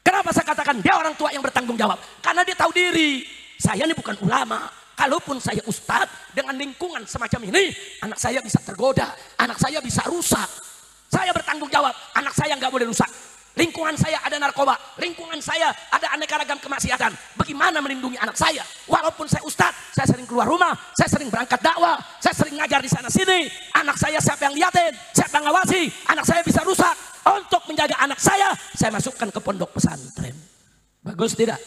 S1: Kenapa saya katakan dia orang tua yang bertanggung jawab? Karena dia tahu diri. Saya ini bukan ulama. Kalaupun saya ustadz dengan lingkungan semacam ini, anak saya bisa tergoda, anak saya bisa rusak. Saya bertanggung jawab, anak saya nggak boleh rusak. Lingkungan saya ada narkoba, lingkungan saya ada aneka ragam kemaksiatan. Bagaimana melindungi anak saya? Walaupun saya ustadz, saya sering keluar rumah, saya sering berangkat dakwah, saya sering ngajar di sana sini. Anak saya siapa yang liatin, siapa yang ngawasi, anak saya bisa rusak. Untuk menjaga anak saya masukkan ke pondok pesantren. Bagus tidak?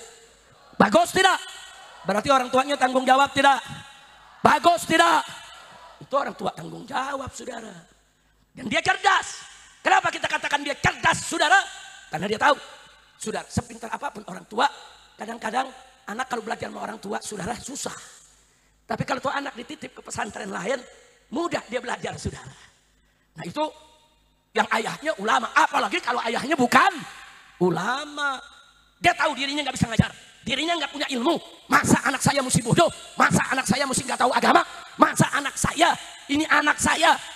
S1: Bagus tidak? Berarti orang tuanya tanggung jawab tidak? Bagus tidak? Itu orang tua tanggung jawab saudara. Dan dia cerdas. Kenapa kita katakan dia cerdas saudara? Karena dia tahu. Saudara, sepintar apapun orang tua, kadang-kadang anak kalau belajar sama orang tua saudara susah. Tapi kalau tuh anak dititip ke pesantren lain, mudah dia belajar saudara. Nah itu yang ayahnya ulama, apalagi kalau ayahnya bukan ulama. Dia tahu dirinya nggak bisa ngajar, dirinya nggak punya ilmu. Masa anak saya mesti bodoh? Masa anak saya mesti nggak tahu agama? Masa anak saya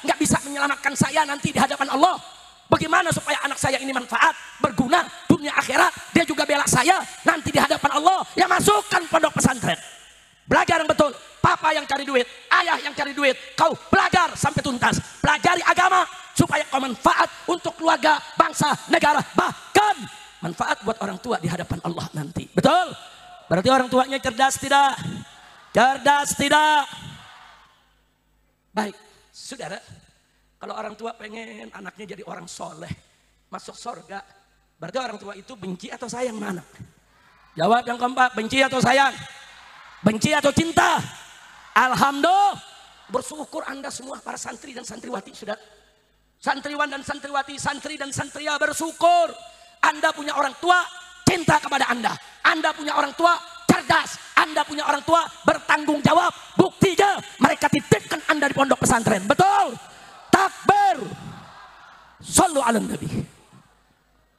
S1: nggak bisa menyelamatkan saya nanti di hadapan Allah? Bagaimana supaya anak saya ini manfaat, berguna dunia akhirat? Dia juga bela saya nanti di hadapan Allah. Ya masukkan pondok pesantren. Belajar yang betul. Papa yang cari duit, ayah yang cari duit. Kau belajar sampai tuntas. Pelajari agama supaya kau manfaat untuk keluarga, bangsa, negara. Bahkan manfaat buat orang tua di hadapan Allah nanti. Betul? Berarti orang tuanya cerdas tidak? Cerdas tidak? Baik, saudara. Kalau orang tua pengen anaknya jadi orang soleh, masuk surga, berarti orang tua itu benci atau sayang mana? Jawab yang keempat, benci atau sayang? Benci atau cinta? Alhamdulillah. Bersyukur Anda semua para santri dan santriwati sudah. Santriwan dan santriwati, santri dan santria bersyukur. Anda punya orang tua cinta kepada Anda. Anda punya orang tua cerdas. Anda punya orang tua bertanggung jawab. Buktinya mereka titipkan Anda di pondok pesantren. Betul? Takbir. Shallu ala nabi.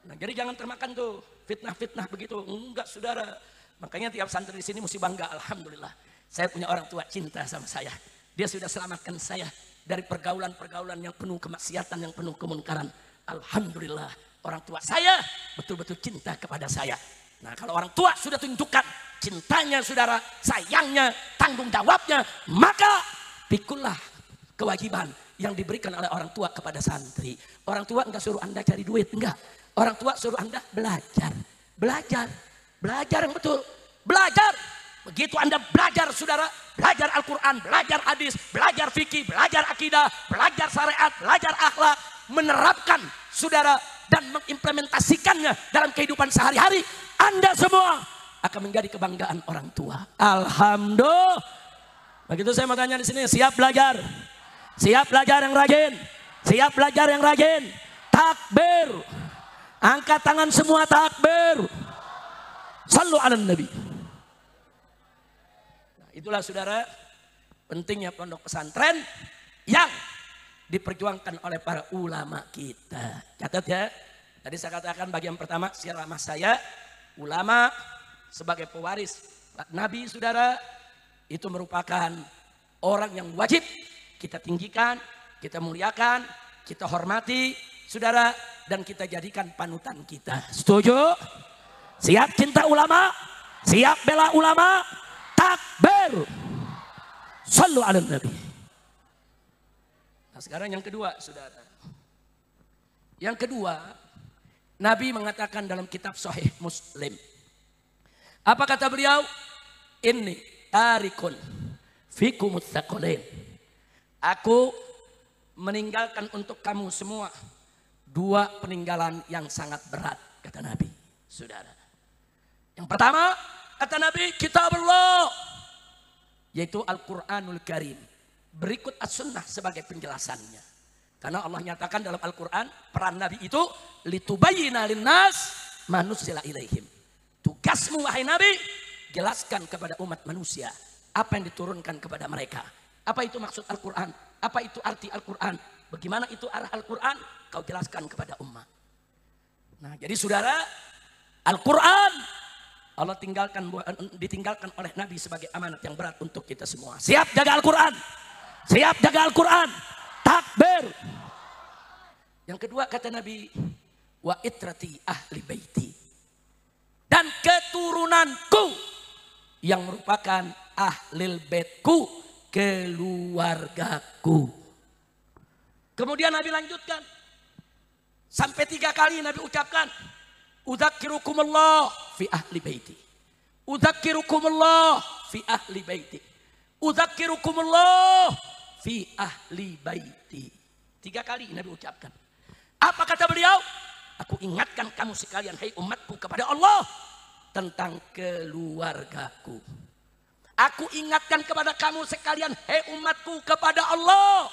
S1: Nah, jadi jangan termakan tuh fitnah-fitnah begitu. Enggak saudara. Makanya tiap santri di sini mesti bangga. Alhamdulillah. Saya punya orang tua cinta sama saya. Dia sudah selamatkan saya dari pergaulan-pergaulan yang penuh kemaksiatan, yang penuh kemunkaran. Alhamdulillah. Orang tua saya betul-betul cinta kepada saya. Nah kalau orang tua sudah tunjukkan cintanya saudara, sayangnya, tanggung jawabnya, maka pikulah kewajiban yang diberikan oleh orang tua kepada santri. Orang tua enggak suruh Anda cari duit, enggak. Orang tua suruh Anda belajar. Belajar yang betul. Belajar. Begitu Anda belajar saudara, belajar Al-Quran, belajar hadis, belajar fikih, belajar akidah, belajar syariat, belajar akhlak, menerapkan saudara dan mengimplementasikannya dalam kehidupan sehari-hari, Anda semua akan menjadi kebanggaan orang tua. Alhamdulillah. Begitu saya mau tanya di sini, siap belajar? Siap belajar yang rajin? Siap belajar yang rajin? Takbir. Angkat tangan semua, takbir. Sallu ala Nabi. Nah, itulah saudara pentingnya pondok pesantren yang diperjuangkan oleh para ulama kita. Catat ya. Tadi saya katakan bagian pertama ceramah saya, ulama sebagai pewaris Nabi saudara, itu merupakan orang yang wajib kita tinggikan, kita muliakan, kita hormati saudara, dan kita jadikan panutan kita. Setuju? Siap cinta ulama? Siap bela ulama? Takbir. Sallu ala Nabi. Nah, sekarang yang kedua saudara. Yang kedua, Nabi mengatakan dalam kitab Sahih Muslim. Apa kata beliau? Inni tarikun fikumut tsaqalain. Aku meninggalkan untuk kamu semua dua peninggalan yang sangat berat, kata Nabi. Saudara. Yang pertama, kata Nabi, kitabullah, yaitu Al-Quranul Karim. Berikut as-sunnah sebagai penjelasannya. Karena Allah nyatakan dalam Al-Quran, peran Nabi itu litubayyina linnas ma nuzzila ilaihim. Tugasmu wahai Nabi, jelaskan kepada umat manusia apa yang diturunkan kepada mereka. Apa itu maksud Al-Quran? Apa itu arti Al-Quran? Bagaimana itu arah Al-Quran? Kau jelaskan kepada umat. Nah, jadi saudara, Al-Quran Allah ditinggalkan oleh Nabi sebagai amanat yang berat untuk kita semua. Siap jaga Al-Quran. Siap jaga Al-Quran. Takbir. Yang kedua kata Nabi, wa itrati ahli baiti. Dan keturunanku yang merupakan ahlil baitku, keluargaku. Kemudian Nabi lanjutkan. Sampai 3 kali Nabi ucapkan, udzakirukumullah fi ahli baiti. Udzakirukumullah fi ahli baiti. Udzakirukumullah fi ahli baiti. 3 kali Nabi ucapkan. Apa kata beliau? Aku ingatkan kamu sekalian, hai umatku, kepada Allah tentang keluargaku. Aku ingatkan kepada kamu sekalian, hai umatku, kepada Allah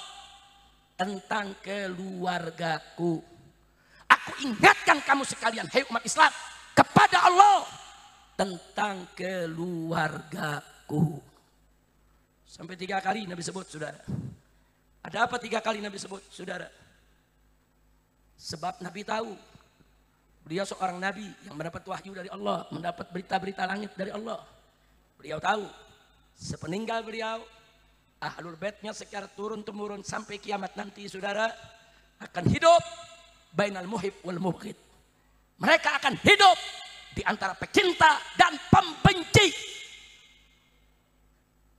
S1: tentang keluargaku. Aku ingatkan kamu sekalian, hai umat Islam, kepada Allah tentang keluargaku. Sampai 3 kali Nabi sebut, saudara. Ada apa 3 kali Nabi sebut, saudara? Sebab Nabi tahu beliau seorang Nabi yang mendapat wahyu dari Allah, mendapat berita-berita langit dari Allah. Beliau tahu sepeninggal beliau, ahlul baitnya secara turun-temurun sampai kiamat nanti, saudara, akan hidup bainal muhib wal mubghid. Mereka akan hidup di antara pecinta dan pembenci.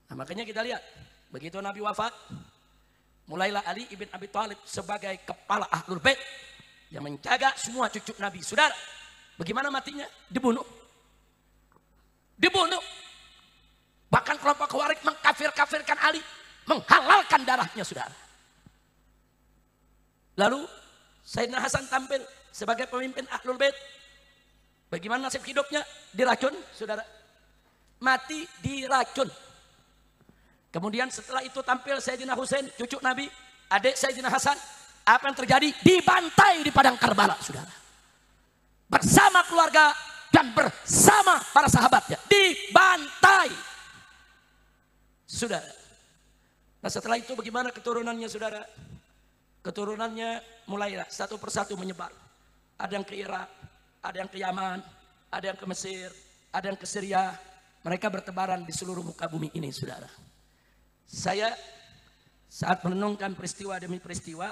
S1: Nah, makanya kita lihat, begitu Nabi wafat, mulailah Ali ibn Abi Thalib sebagai kepala ahlul bait yang menjaga semua cucu Nabi. Saudara, bagaimana matinya? Dibunuh. Dibunuh. Bahkan kelompok Khawarij mengkafir-kafirkan Ali, menghalalkan darahnya, saudara. Lalu Sayyidina Hasan tampil sebagai pemimpin ahlul bait. Bagaimana nasib hidupnya? Diracun, saudara. Mati diracun. Kemudian setelah itu tampil Sayyidina Husain, cucu Nabi, adik Sayyidina Hasan. Apa yang terjadi? Dibantai di padang Karbala, saudara. Bersama keluarga dan bersama para sahabatnya. Dibantai. Saudara. Nah, setelah itu bagaimana keturunannya, saudara? Keturunannya mulailah satu persatu menyebar. Ada yang ke Irak, ada yang ke Yaman, ada yang ke Mesir, ada yang ke Syria. Mereka bertebaran di seluruh muka bumi ini, saudara. Saya saat menenungkan peristiwa demi peristiwa,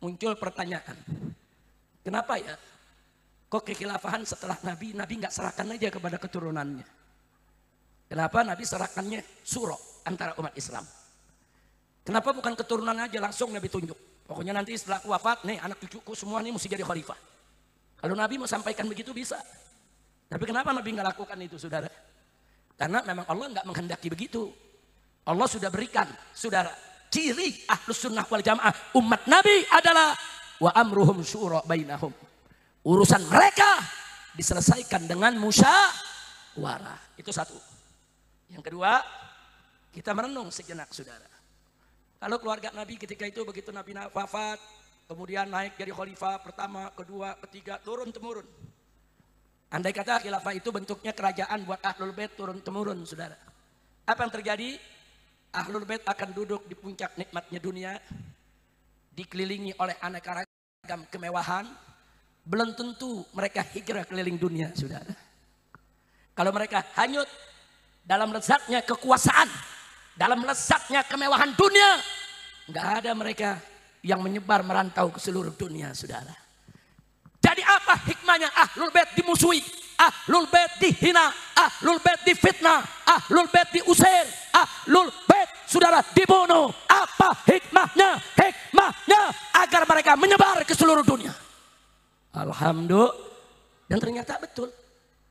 S1: muncul pertanyaan. Kenapa ya? Kok kekhilafahan setelah Nabi nggak serahkan aja kepada keturunannya? Kenapa Nabi serahkannya suro antara umat Islam? Kenapa bukan keturunan aja langsung Nabi tunjuk? Pokoknya nanti setelah aku wafat, nih anak cucuku semua nih mesti jadi khalifah. Kalau Nabi mau sampaikan begitu bisa. Tapi kenapa Nabi nggak lakukan itu, saudara? Karena memang Allah nggak menghendaki begitu. Allah sudah berikan, saudara, ciri ahlus sunnah wal jamaah umat Nabi adalah wa amruhum syura bainahum. Urusan mereka diselesaikan dengan musyawarah. Itu satu. Yang kedua, kita merenung sejenak, saudara. Kalau keluarga Nabi ketika itu begitu Nabi wafat, kemudian naik jadi khalifah pertama, kedua, ketiga, turun-temurun. Andai kata khilafah itu bentuknya kerajaan buat Ahlul Bait turun-temurun, saudara. Apa yang terjadi? Ahlul Bait akan duduk di puncak nikmatnya dunia, dikelilingi oleh aneka ragam kemewahan. Belum tentu mereka hijrah keliling dunia, saudara. Kalau mereka hanyut dalam lezatnya kekuasaan, dalam lezatnya kemewahan dunia, nggak ada mereka yang menyebar merantau ke seluruh dunia, saudara. Jadi apa hikmahnya Ahlul Bait dimusuhi, Ahlul Bait dihina, Ahlul Bait difitnah, Ahlul Bait diusir, Ahlul Bait, saudara, dibunuh? Apa hikmahnya? Hikmahnya agar mereka menyebar ke seluruh dunia. Alhamdulillah. Dan ternyata betul,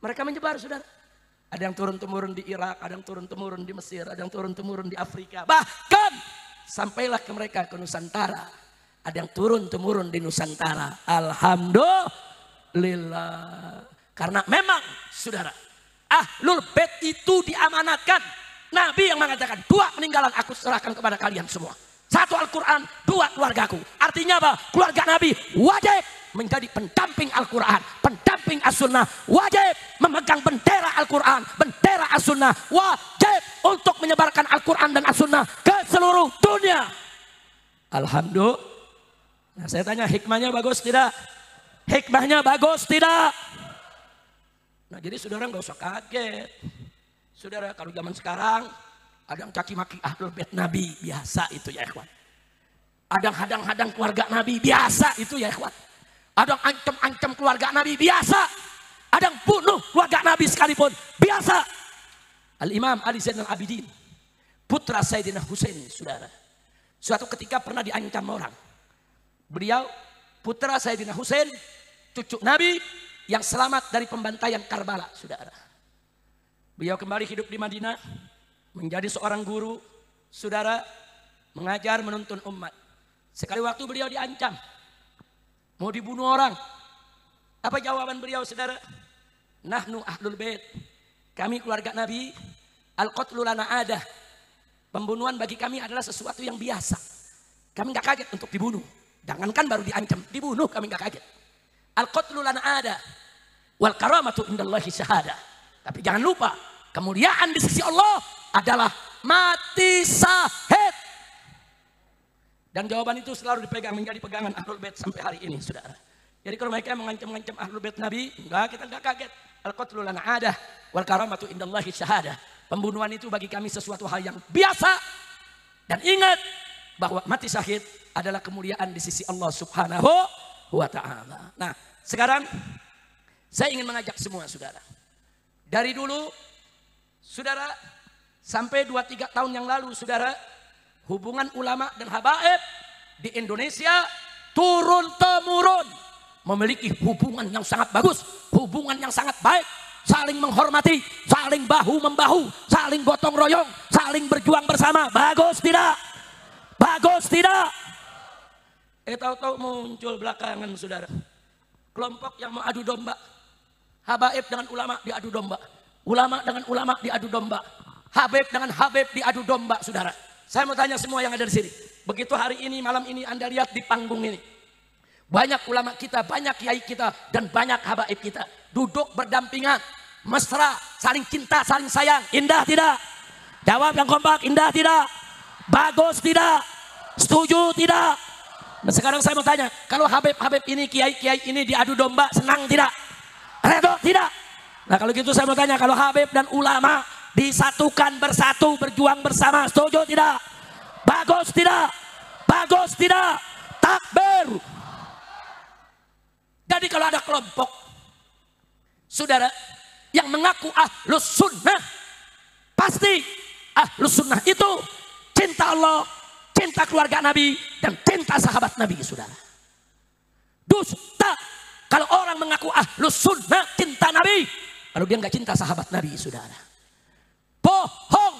S1: mereka menyebar, saudara. Ada yang turun-temurun di Irak, ada yang turun-temurun di Mesir, ada yang turun-temurun di Afrika. Bahkan sampailah ke mereka ke Nusantara. Ada yang turun-temurun di Nusantara. Alhamdulillah. Karena memang, saudara, Ahlul Bait itu diamanatkan. Nabi yang mengatakan, 2 peninggalan aku serahkan kepada kalian semua. 1 Al-Quran, 2 keluargaku. Artinya apa? Keluarga Nabi wajib menjadi pendamping Al-Quran, pendamping As-Sunnah, wajib memegang bendera Al-Quran, bendera As-Sunnah, wajib untuk menyebarkan Al-Quran dan As-Sunnah ke seluruh dunia. Alhamdulillah. Nah, saya tanya, hikmahnya bagus tidak? Hikmahnya bagus tidak? Nah, jadi saudara nggak usah kaget. Saudara, kalau zaman sekarang ada yang caci maki Ahlul Bait Nabi, biasa itu ya ikhwan. Ada yang hadang-hadang keluarga Nabi, biasa itu ya ikhwan. Ada yang ancam-ancam keluarga Nabi, biasa. Ada yang bunuh keluarga Nabi sekalipun, biasa. Al-Imam Ali Zainal Abidin, putra Sayyidina Husain, saudara, suatu ketika pernah diancam orang. Beliau putra Sayyidina Husain, cucu Nabi yang selamat dari pembantaian Karbala, saudara. Beliau kembali hidup di Madinah, menjadi seorang guru, saudara, mengajar, menuntun umat. Sekali waktu beliau diancam, mau dibunuh orang. Apa jawaban beliau, saudara? Nahnu Ahlul Bait, kami keluarga Nabi, al-qatlu lana adah. Pembunuhan bagi kami adalah sesuatu yang biasa. Kami nggak kaget untuk dibunuh. Jangankan baru diancam, dibunuh kami nggak kaget. Al-qatlu lana adah, wal karamatu indallahi syahadah. Tapi jangan lupa, kemuliaan di sisi Allah adalah mati syahid. Dan jawaban itu selalu dipegang, menjadi pegangan Ahlul Bait sampai hari ini, saudara. Jadi kalau mereka mengancam-ngancam Ahlul Bait Nabi, enggak, kita enggak kaget. Al-qatlu lana adah, wal karamatu indallahi syahadah. Pembunuhan itu bagi kami sesuatu hal yang biasa. Dan ingat bahwa mati syahid adalah kemuliaan di sisi Allah Subhanahu wa ta'ala. Nah, sekarang saya ingin mengajak semua saudara. Dari dulu, saudara, sampai 2-3 tahun yang lalu, saudara, hubungan ulama dan habaib di Indonesia turun-temurun memiliki hubungan yang sangat bagus, hubungan yang sangat baik, saling menghormati, saling bahu-membahu, saling gotong royong, saling berjuang bersama. Bagus tidak? Bagus tidak? Tahu-tahu muncul belakangan, saudara, kelompok yang mau adu domba. Habaib dengan ulama diadu domba, ulama dengan ulama diadu domba, habib dengan habib diadu domba, saudara. Saya mau tanya semua yang ada di sini. Begitu hari ini, malam ini Anda lihat di panggung ini, banyak ulama kita, banyak kiai kita, dan banyak habaib kita duduk berdampingan, mesra, saling cinta, saling sayang. Indah tidak? Jawab yang kompak, indah tidak? Bagus tidak? Setuju tidak? Nah, sekarang saya mau tanya, kalau habib-habib ini, kiai-kiai ini diadu domba, senang tidak? Redo tidak? Nah, kalau gitu saya mau tanya, kalau habib dan ulama disatukan, bersatu, berjuang bersama, setuju tidak? Bagus tidak? Bagus tidak? Takbir. Jadi kalau ada kelompok, saudara, yang mengaku ahlus sunnah, pasti Ahlus Sunnah itu cinta Allah, cinta keluarga Nabi, dan cinta sahabat Nabi, saudara. Dusta kalau orang mengaku Ahlus Sunnah cinta Nabi, kalau dia nggak cinta sahabat Nabi, saudara. Bohong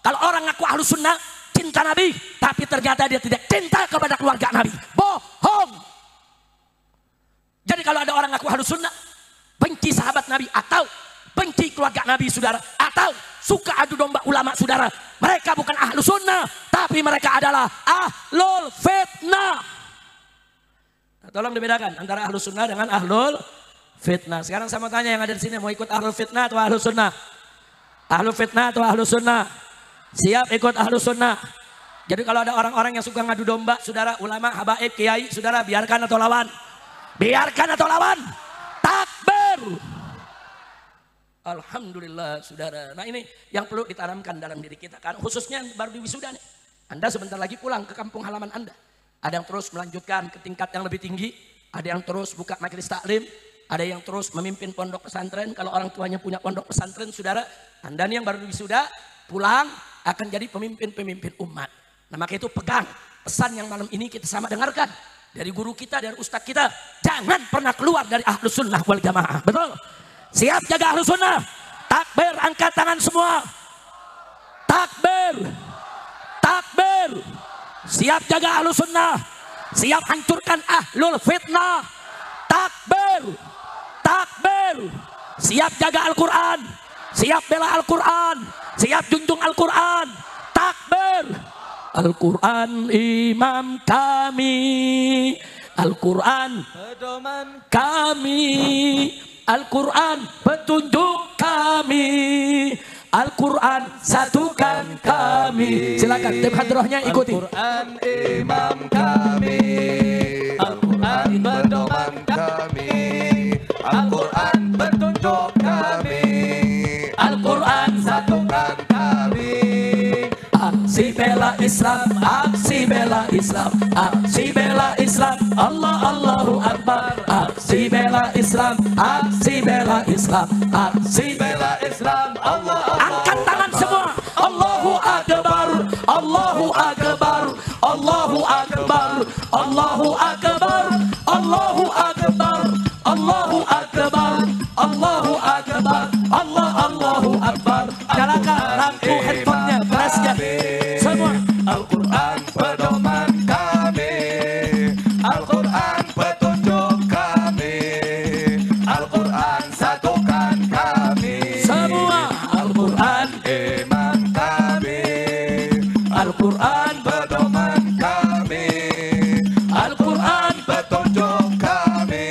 S1: kalau orang ngaku Ahlus Sunnah cinta Nabi, tapi ternyata dia tidak cinta kepada keluarga Nabi. Bohong. Jadi kalau ada orang ngaku Ahlus Sunnah, benci sahabat Nabi atau benci keluarga Nabi, saudara, atau suka adu domba ulama, saudara, mereka bukan Ahlus Sunnah, tapi mereka adalah Ahlul Fitnah. Nah, tolong dibedakan antara Ahlus Sunnah dengan Ahlul Fitnah. Sekarang saya mau tanya yang ada di sini, mau ikut Ahlul Fitnah atau Ahlus Sunnah? Ahlul Fitnah atau Ahlus Sunnah? Siap ikut Ahlus Sunnah. Jadi kalau ada orang-orang yang suka ngadu domba, saudara, ulama, habaib, kiai, saudara, biarkan atau lawan? Biarkan atau lawan? Takbir. Alhamdulillah, saudara. Nah, ini yang perlu ditanamkan dalam diri kita, kan khususnya baru di wisuda nih. Anda sebentar lagi pulang ke kampung halaman Anda. Ada yang terus melanjutkan ke tingkat yang lebih tinggi, ada yang terus buka majelis taklim, ada yang terus memimpin pondok pesantren. Kalau orang tuanya punya pondok pesantren, saudara, Anda nih yang baru di wisuda pulang akan jadi pemimpin-pemimpin umat. Nah, maka itu pegang pesan yang malam ini kita sama dengarkan dari guru kita, dari ustadz kita. Jangan pernah keluar dari Ahlus Sunnah wal Jamaah. Betul? Siap jaga Ahlus Sunnah? Takbir, angkat tangan semua. Takbir. Takbir. Siap jaga Ahlus Sunnah. Siap hancurkan Ahlul Fitnah. Takbir. Takbir. Siap jaga Al-Quran. Siap bela Al-Quran. Siap junjung Al-Quran. Takbir. Al-Quran imam kami, Al-Quran pedoman kami, Al-Quran petunjuk kami, Al-Quran satukan kami. Silakan tim hadrohnya ikuti. Al-Quran imam kami, Al-Quran pedoman kami, Al-Quran petunjuk kami, Al-Quran satukan kami. Aksi bela Islam, aksi bela Islam, aksi bela Islam, Allah Allahu Akbar. Aksi bela Islam, aksi bela Islam, aksi bela Islam, Allah Allahu. Angkat tangan semua. Allahu Akbar, Allahu Akbar, Allahu Akbar, Allahu Akbar, Allahu Akbar, Allahu Akbar, Allahu Akbar, Allah Allahu Akbar. Nyalakan lampu handphonenya, flashnya. Semua. Al-Quran pedoman kami, Al-Quran petunjuk kami, Al-Quran satukan kami. Semua. Al-Quran iman kami, Al-Quran pedoman kami, Al-Quran petunjuk kami,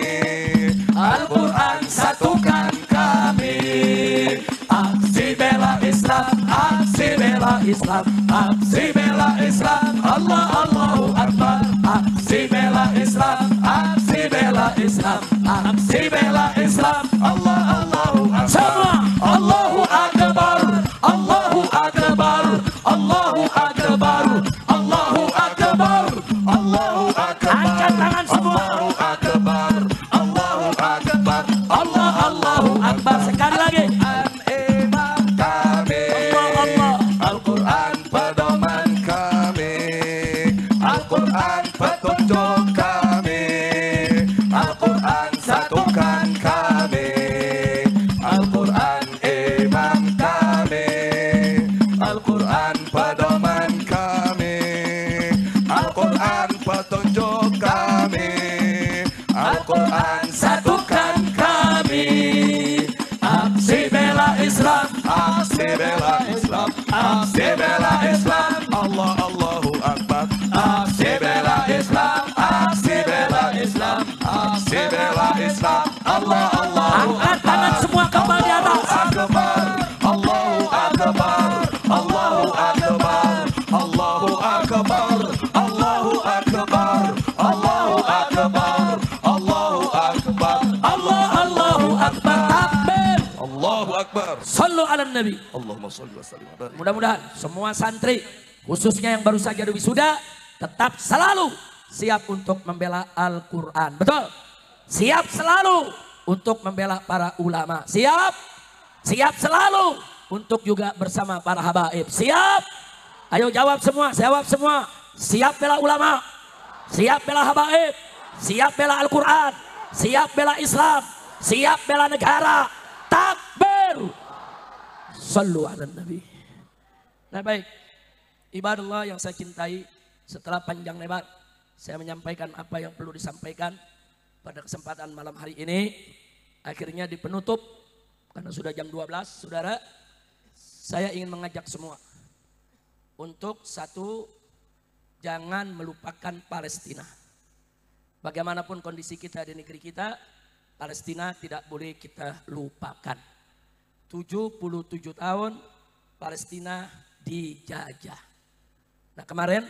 S1: Al-Quran satukan kami. Aksi bela Islam, aksi bela Islam, aksi bela Islam, Allah Allahu Akbar. Aksi bela Islam, aksi bela Islam, aksi bela Islam, Allah Allahu Akbar. Semua. Allahu Akbar, Allahu Akbar, Allahu Akbar, Allahu Akbar, Allahu Akbar. Angkat tangan semua. Allahu Akbar, Allahu Akbar, Allah Allahu Akbar. Sekali lagi. Al-Quran pedoman kami, Al-Quran petunjuk kami, Al-Quran satukan kami, Al-Quran imam kami, Al-Quran pedoman kami, Al-Quran petunjuk kami, Al-Quran satukan kami. Aksi bela Islam, aksi bela Islam, aksi bela Islam, Allah Allahu Akbar. Aksi bela Islam, aksi bela Islam, aksi bela Islam, Allah Allahu Akbar. Angkat tangan semua kembali di atas. Allahu Akbar, Allahu Akbar, Allahu Akbar, Allahu Akbar, Allahu Akbar, Allahu Akbar, Allah Allahu Akbar. Takbir. Allahu Akbar. Sallu ala Nabi. Allahumma shalli wa sallim. Mudah-mudahan semua santri, khususnya yang baru saja wisuda, tetap selalu siap untuk membela Al-Quran. Betul? Siap selalu untuk membela para ulama. Siap? Siap selalu untuk juga bersama para habaib. Siap? Ayo jawab semua, jawab semua. Siap bela ulama, siap bela habaib, siap bela Al-Quran, siap bela Islam, siap bela negara. Takbir. Sallu ala Nabi. Nah baik, ibadallah yang saya cintai, setelah panjang lebar saya menyampaikan apa yang perlu disampaikan pada kesempatan malam hari ini. Akhirnya di penutup, karena sudah jam 12, saudara, saya ingin mengajak semua untuk satu, jangan melupakan Palestina. Bagaimanapun kondisi kita di negeri kita, Palestina tidak boleh kita lupakan. 77 tahun Palestina dijajah. Nah kemarin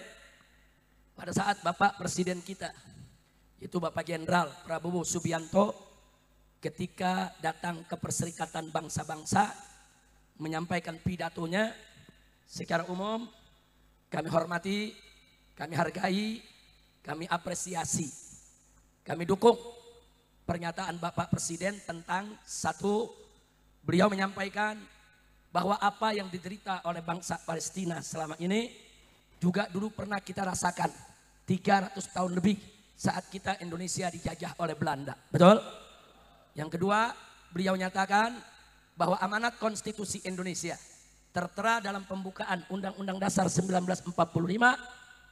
S1: pada saat Bapak Presiden kita, yaitu Bapak Jenderal Prabowo Subianto, ketika datang ke Perserikatan Bangsa-Bangsa menyampaikan pidatonya, secara umum kami hormati, kami hargai, kami apresiasi, kami dukung pernyataan Bapak Presiden tentang satu, beliau menyampaikan bahwa apa yang diderita oleh bangsa Palestina selama ini juga dulu pernah kita rasakan 300 tahun lebih saat kita Indonesia dijajah oleh Belanda. Betul? Yang kedua, beliau nyatakan bahwa amanat konstitusi Indonesia tertera dalam pembukaan Undang-Undang Dasar 1945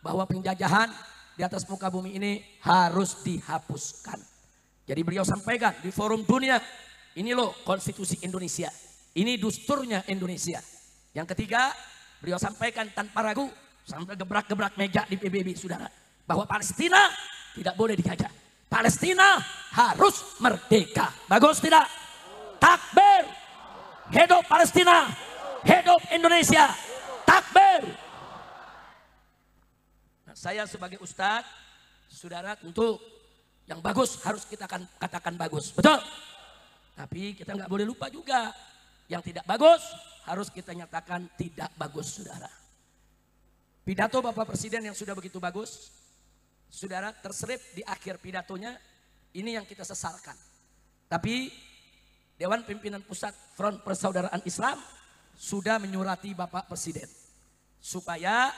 S1: bahwa penjajahan di atas muka bumi ini harus dihapuskan. Jadi beliau sampaikan di forum dunia, ini loh konstitusi Indonesia, ini dusturnya Indonesia. Yang ketiga, beliau sampaikan tanpa ragu, sampai gebrak-gebrak meja di PBB, saudara, bahwa Palestina tidak boleh dijajah. Palestina harus merdeka. Bagus tidak? Takbir. Hidup Palestina. Hidup Indonesia. Takbir. Nah, saya sebagai ustadz, saudara, tentu yang bagus harus kita katakan bagus. Betul? Tapi kita nggak boleh lupa juga. Yang tidak bagus harus kita nyatakan tidak bagus, saudara. Pidato Bapak Presiden yang sudah begitu bagus, saudara, terselip di akhir pidatonya, ini yang kita sesalkan. Tapi Dewan Pimpinan Pusat Front Persaudaraan Islam sudah menyurati Bapak Presiden supaya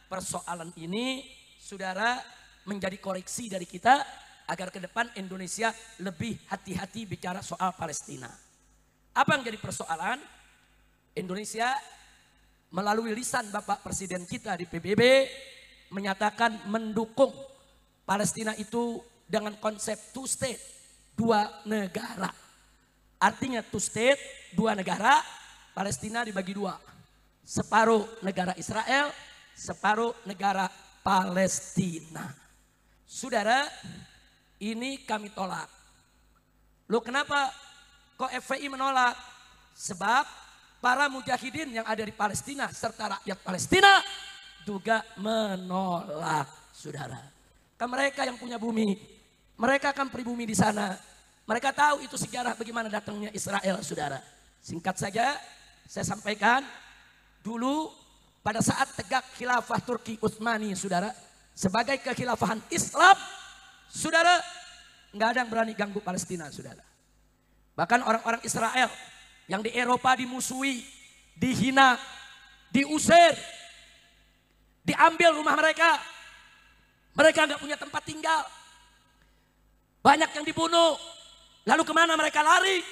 S1: persoalan ini, saudara, menjadi koreksi dari kita agar ke depan Indonesia lebih hati-hati bicara soal Palestina. Apa yang jadi persoalan? Indonesia melalui lisan Bapak Presiden kita di PBB menyatakan mendukung Palestina itu dengan konsep two state, 2 negara. Artinya two state, 2 negara, Palestina dibagi 2. Separuh negara Israel, separuh negara Palestina. Saudara, ini kami tolak. Loh kenapa kok FPI menolak? Sebab para mujahidin yang ada di Palestina serta rakyat Palestina juga menolak, saudara. Kan mereka yang punya bumi, mereka kan pribumi di sana. Mereka tahu itu sejarah bagaimana datangnya Israel, saudara. Singkat saja, saya sampaikan dulu pada saat tegak khilafah Turki Utsmani, saudara, sebagai kekhilafahan Islam, saudara, nggak ada yang berani ganggu Palestina, saudara. Bahkan orang-orang Israel yang di Eropa dimusuhi, dihina, diusir, diambil rumah mereka. Mereka nggak punya tempat tinggal. Banyak yang dibunuh. Lalu kemana mereka lari?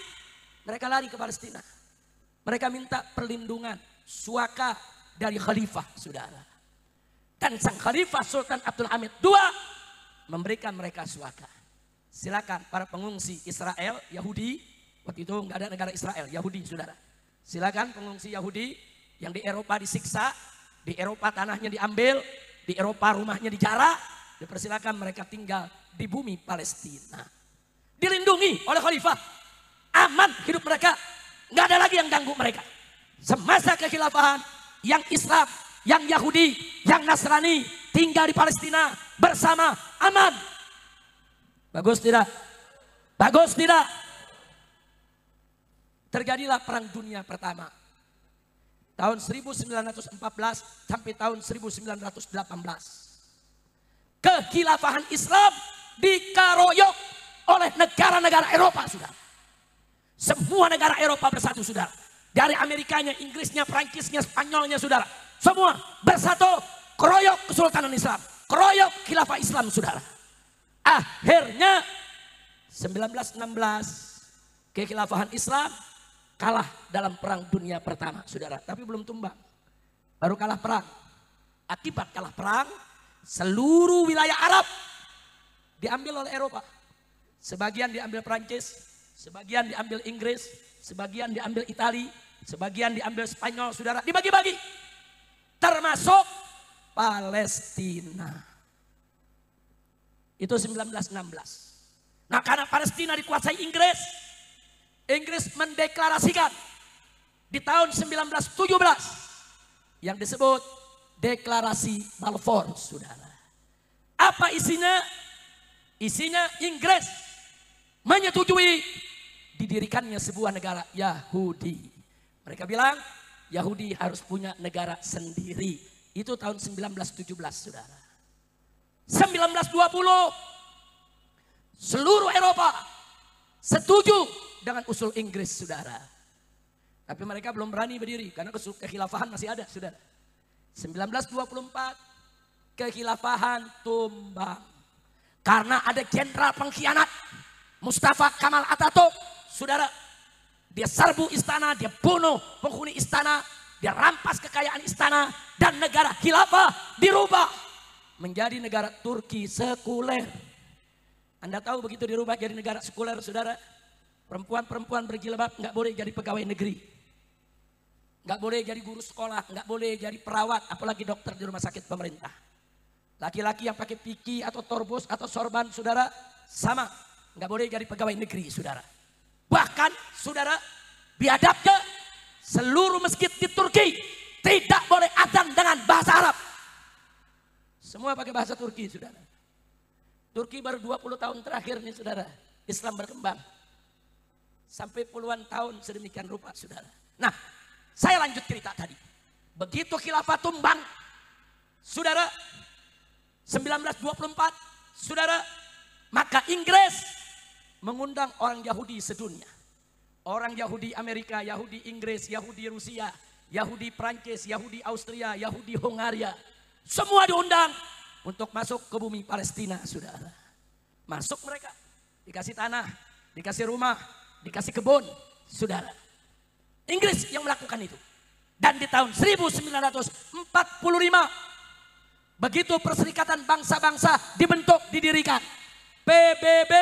S1: Mereka lari ke Palestina. Mereka minta perlindungan, suaka dari khalifah, saudara. Dan sang khalifah Sultan Abdul Hamid II memberikan mereka suaka. Silakan para pengungsi Israel, Yahudi, waktu itu nggak ada negara Israel, Yahudi, saudara. Silakan pengungsi Yahudi yang di Eropa disiksa, di Eropa tanahnya diambil, di Eropa rumahnya dijarah. Dipersilakan mereka tinggal di bumi Palestina. Dilindungi oleh khalifah. Aman hidup mereka. Nggak ada lagi yang ganggu mereka. Semasa kekhilafahan, yang Islam, yang Yahudi, yang Nasrani tinggal di Palestina bersama aman. Bagus tidak? Bagus tidak? Terjadilah Perang Dunia Pertama. Tahun 1914 sampai tahun 1918. Kekhilafahan Islam dikaroyok oleh negara-negara Eropa, saudara. Semua negara Eropa bersatu, saudara. Dari Amerikanya, Inggrisnya, Prancisnya, Spanyolnya saudara. Semua bersatu keroyok Kesultanan Islam. Keroyok khilafah Islam saudara. Akhirnya 1916 kekhilafahan Islam kalah dalam perang dunia pertama saudara. Tapi belum tumbang. Baru kalah perang. Akibat kalah perang seluruh wilayah Arab diambil oleh Eropa. Sebagian diambil Prancis, sebagian diambil Inggris, sebagian diambil Itali, sebagian diambil Spanyol saudara. Dibagi-bagi. Termasuk Palestina. Itu 1916. Nah karena Palestina dikuasai Inggris, Inggris mendeklarasikan di tahun 1917 yang disebut Deklarasi Balfour saudara. Apa isinya? Isinya Inggris menyetujui didirikannya sebuah negara Yahudi. Mereka bilang Yahudi harus punya negara sendiri. Itu tahun 1917 saudara. 1920 seluruh Eropa setuju dengan usul Inggris saudara. Tapi mereka belum berani berdiri karena kekhilafahan masih ada saudara. 1924 kekhilafahan tumbang. Karena ada jenderal pengkhianat Mustafa Kemal Atatürk saudara. Dia serbu istana, dia bunuh penghuni istana, dia rampas kekayaan istana, dan negara khilafah dirubah menjadi negara Turki sekuler. Anda tahu begitu dirubah jadi negara sekuler saudara, perempuan-perempuan berjilbab nggak boleh jadi pegawai negeri, nggak boleh jadi guru sekolah, nggak boleh jadi perawat, apalagi dokter di rumah sakit pemerintah. Laki-laki yang pakai piki atau torbos atau sorban saudara sama, nggak boleh jadi pegawai negeri saudara. Bahkan saudara biadab ke seluruh masjid di Turki tidak boleh adzan dengan bahasa Arab. Semua pakai bahasa Turki saudara. Turki baru 20 tahun terakhir nih saudara. Islam berkembang. Sampai puluhan tahun sedemikian rupa saudara. Nah saya lanjut cerita tadi. Begitu khilafah tumbang saudara 1924 saudara. Maka Inggris mengundang orang Yahudi sedunia. Orang Yahudi Amerika, Yahudi Inggris, Yahudi Rusia, Yahudi Prancis, Yahudi Austria, Yahudi Hungaria. Semua diundang untuk masuk ke bumi Palestina saudara. Masuk mereka. Dikasih tanah, dikasih rumah, dikasih kebun saudara. Inggris yang melakukan itu. Dan di tahun 1945 begitu Perserikatan Bangsa-Bangsa dibentuk, didirikan. PBB.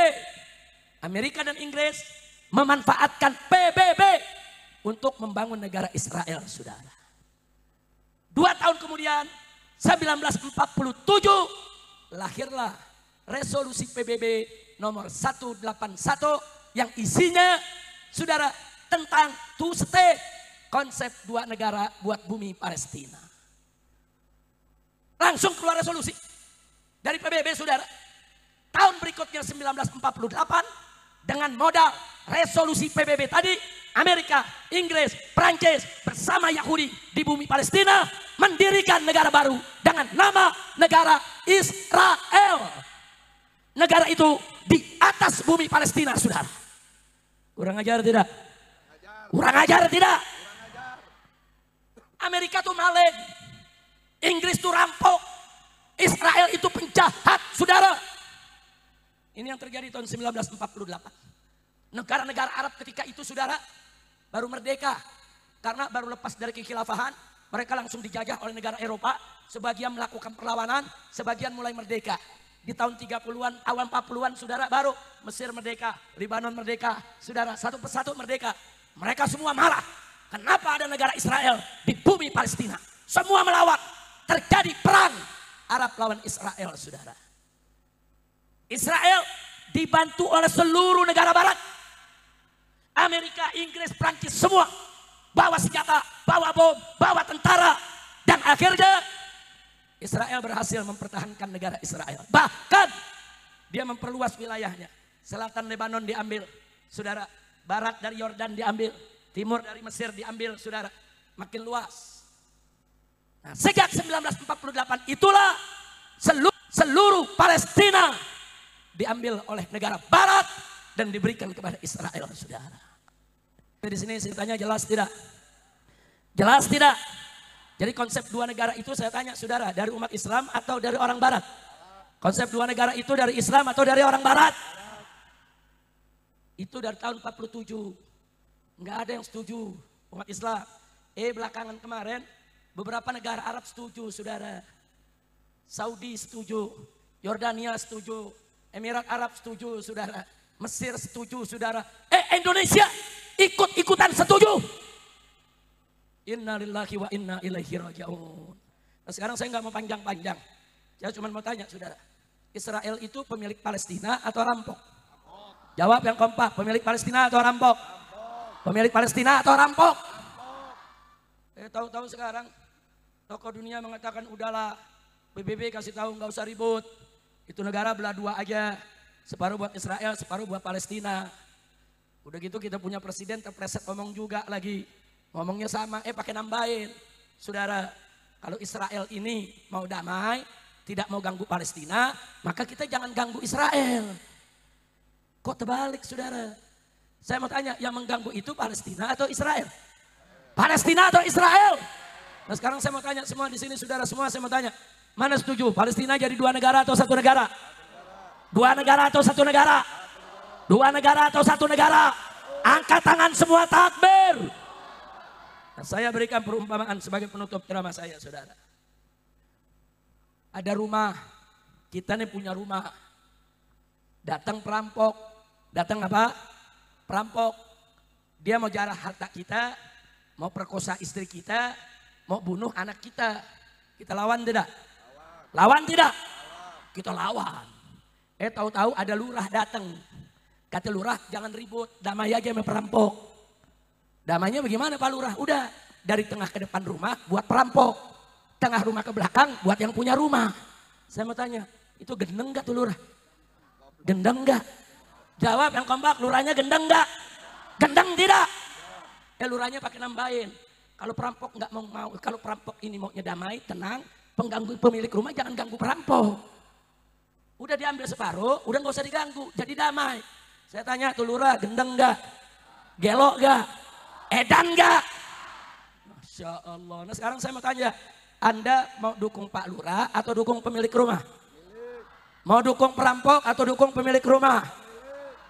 S1: Amerika dan Inggris memanfaatkan PBB untuk membangun negara Israel saudara. 2 tahun kemudian 1947 lahirlah resolusi PBB nomor 181 yang isinya saudara tentang two state, konsep 2 negara buat bumi Palestina. Langsung keluar resolusi dari PBB saudara. Tahun berikutnya 1948 dengan modal resolusi PBB tadi, Amerika, Inggris, Prancis bersama Yahudi di bumi Palestina mendirikan negara baru dengan nama negara Israel. Negara itu di atas bumi Palestina saudara. Kurang ajar tidak? Kurang ajar tidak? Amerika tuh maling, Inggris tuh rampok, Israel itu penjahat saudara. Ini yang terjadi tahun 1948. Negara-negara Arab ketika itu saudara baru merdeka. Karena baru lepas dari kekhilafahan, mereka langsung dijajah oleh negara Eropa. Sebagian melakukan perlawanan, sebagian mulai merdeka. Di tahun 30-an, awal 40-an saudara baru Mesir merdeka, Lebanon merdeka. Saudara satu persatu merdeka. Mereka semua marah. Kenapa ada negara Israel di bumi Palestina? Semua melawan. Terjadi perang Arab lawan Israel saudara. Israel dibantu oleh seluruh negara barat. Amerika, Inggris, Prancis semua bawa senjata, bawa bom, bawa tentara. Dan akhirnya Israel berhasil mempertahankan negara Israel. Bahkan dia memperluas wilayahnya. Selatan Lebanon diambil, saudara. Barat dari Yordan diambil, timur dari Mesir diambil, saudara. Makin luas. Nah, sejak 1948 itulah seluruh Palestina diambil oleh negara barat dan diberikan kepada Israel saudara. Di sini ceritanya jelas tidak? Jelas tidak? Jadi konsep dua negara itu saya tanya saudara, dari umat Islam atau dari orang Barat? Konsep dua negara itu dari Islam atau dari orang Barat? Itu dari tahun 47. Enggak ada yang setuju umat Islam. Belakangan kemarin beberapa negara Arab setuju saudara. Saudi setuju, Yordania setuju, Emirat Arab setuju saudara, Mesir setuju saudara. Indonesia ikut-ikutan setuju. Innalillahi wa inna ilaihi raji'un. Nah sekarang saya nggak mau panjang-panjang. Saya cuma mau tanya saudara. Israel itu pemilik Palestina atau rampok? Jawab yang kompak. Pemilik Palestina atau rampok? Pemilik Palestina atau rampok? Tahu-tahu sekarang tokoh dunia mengatakan udahlah. PBB kasih tahu nggak usah ribut. Itu negara belah dua aja. Separuh buat Israel, separuh buat Palestina. Udah gitu kita punya presiden terpreset ngomong juga lagi. Ngomongnya sama, pakai nambahin. Saudara, kalau Israel ini mau damai, tidak mau ganggu Palestina, maka kita jangan ganggu Israel. Kok terbalik saudara? Saya mau tanya, yang mengganggu itu Palestina atau Israel? Palestina atau Israel? Nah sekarang saya mau tanya semua di sini saudara, semua saya mau tanya. Mana setuju? Palestina jadi dua negara atau satu negara? Dua negara atau satu negara? Dua negara atau satu negara? Angkat tangan semua, takbir. Nah, saya berikan perumpamaan sebagai penutup ceramah saya saudara. Ada rumah, kita nih punya rumah. Datang perampok, datang apa? Perampok. Dia mau jarah harta kita, mau perkosa istri kita, mau bunuh anak kita. Kita lawan tidak? Lawan tidak? Kita lawan. Tahu-tahu ada lurah datang. Kata lurah jangan ribut, damai aja sama perampok. Damainya bagaimana Pak Lurah? Udah dari tengah ke depan rumah buat perampok. Tengah rumah ke belakang buat yang punya rumah. Saya mau tanya, itu gendeng gak tuh Lurah? Gendeng gak? Jawab yang kompak, lurahnya gendeng gak? Gendeng tidak? Lurahnya pakai nambahin. Kalau perampok nggak mau, kalau perampok ini maunya damai, tenang, pengganggu pemilik rumah jangan ganggu perampok. Udah diambil separuh, udah nggak usah diganggu, jadi damai. Saya tanya tuh Lurah, gendeng gak? Gelok gak? Edan gak? Masya Allah. Nah sekarang saya mau tanya, Anda mau dukung Pak Lurah atau dukung pemilik rumah? Mau dukung perampok atau dukung pemilik rumah?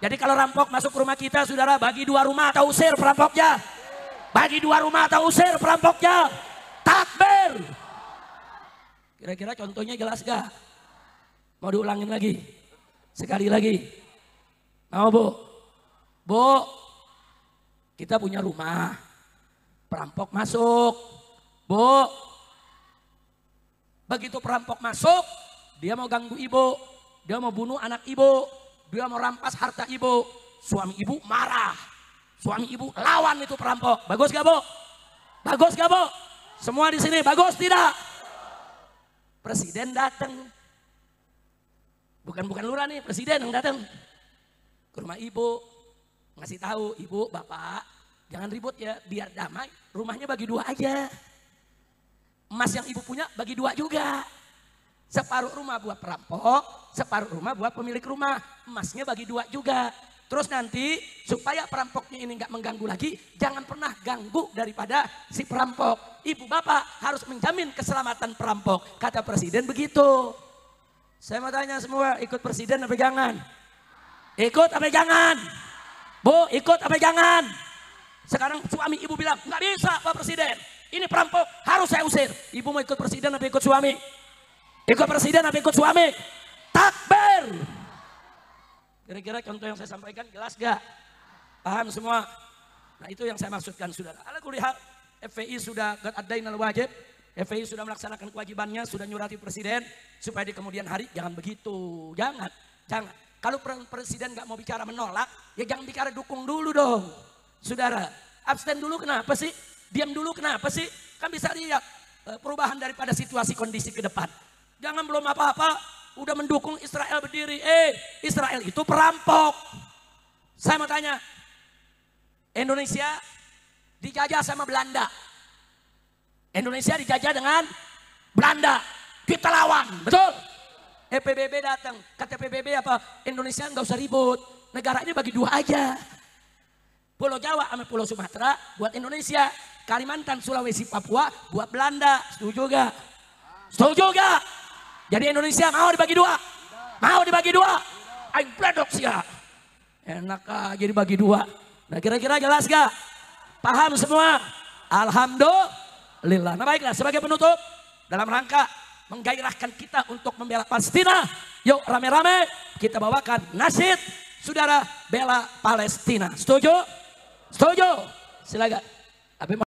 S1: Jadi kalau rampok masuk rumah kita, saudara, bagi dua rumah atau usir perampoknya? Bagi dua rumah atau usir perampoknya? Takbir! Kira-kira contohnya jelas gak? Mau diulangin lagi? Sekali lagi? Mau Bu? Bu? Kita punya rumah, perampok masuk, Bu. Begitu perampok masuk, dia mau ganggu ibu, dia mau bunuh anak ibu, dia mau rampas harta ibu. Suami ibu marah, suami ibu lawan itu perampok. Bagus gak Bu? Bagus gak Bu? Semua di sini bagus tidak? Presiden datang, bukan lurah nih, presiden yang datang ke rumah ibu. Ngasih tahu ibu, bapak, jangan ribut ya, biar damai. Rumahnya bagi dua aja. Emas yang ibu punya bagi dua juga. Separuh rumah buat perampok, separuh rumah buat pemilik rumah. Emasnya bagi dua juga. Terus nanti supaya perampoknya ini nggak mengganggu lagi, jangan pernah ganggu daripada si perampok. Ibu bapak harus menjamin keselamatan perampok. Kata presiden begitu. Saya mau tanya semua, ikut presiden apa jangan? Ikut apa jangan? Bu, ikut apa jangan? Sekarang suami ibu bilang, nggak bisa Pak Presiden. Ini perampok, harus saya usir. Ibu mau ikut presiden apa ikut suami? Ikut presiden apa ikut suami? Takbir! Kira-kira contoh yang saya sampaikan jelas gak? Paham semua? Nah itu yang saya maksudkan saudara. Ala kulli hal, FPI sudah qad addainal wajib. FPI sudah melaksanakan kewajibannya, sudah nyurati presiden. Supaya di kemudian hari jangan begitu. Jangan. Kalau presiden nggak mau bicara menolak, ya jangan bicara dukung dulu dong. Saudara, abstain dulu kenapa sih? Diam dulu kenapa sih? Kan bisa lihat perubahan daripada situasi kondisi ke depan. Jangan belum apa-apa, udah mendukung Israel berdiri. Israel itu perampok. Saya mau tanya, Indonesia dijajah sama Belanda. Indonesia dijajah dengan Belanda. Kita lawan, betul? PBB datang, kata PBB apa? Indonesia nggak usah ribut, negaranya bagi dua aja. Pulau Jawa sama Pulau Sumatera buat Indonesia,
S2: Kalimantan, Sulawesi, Papua buat Belanda. Setuju gak? Setuju gak? Jadi Indonesia mau dibagi dua? Mau dibagi dua? Aing pledok sih ya. Enak aja dibagi dua. Nah kira-kira jelas gak? Paham semua? Alhamdulillah. Nah baiklah, sebagai penutup dalam rangka menggairahkan kita untuk membela Palestina, yuk rame-rame kita bawakan nasyid Saudara Bela Palestina. Setuju? Setuju? Silakan.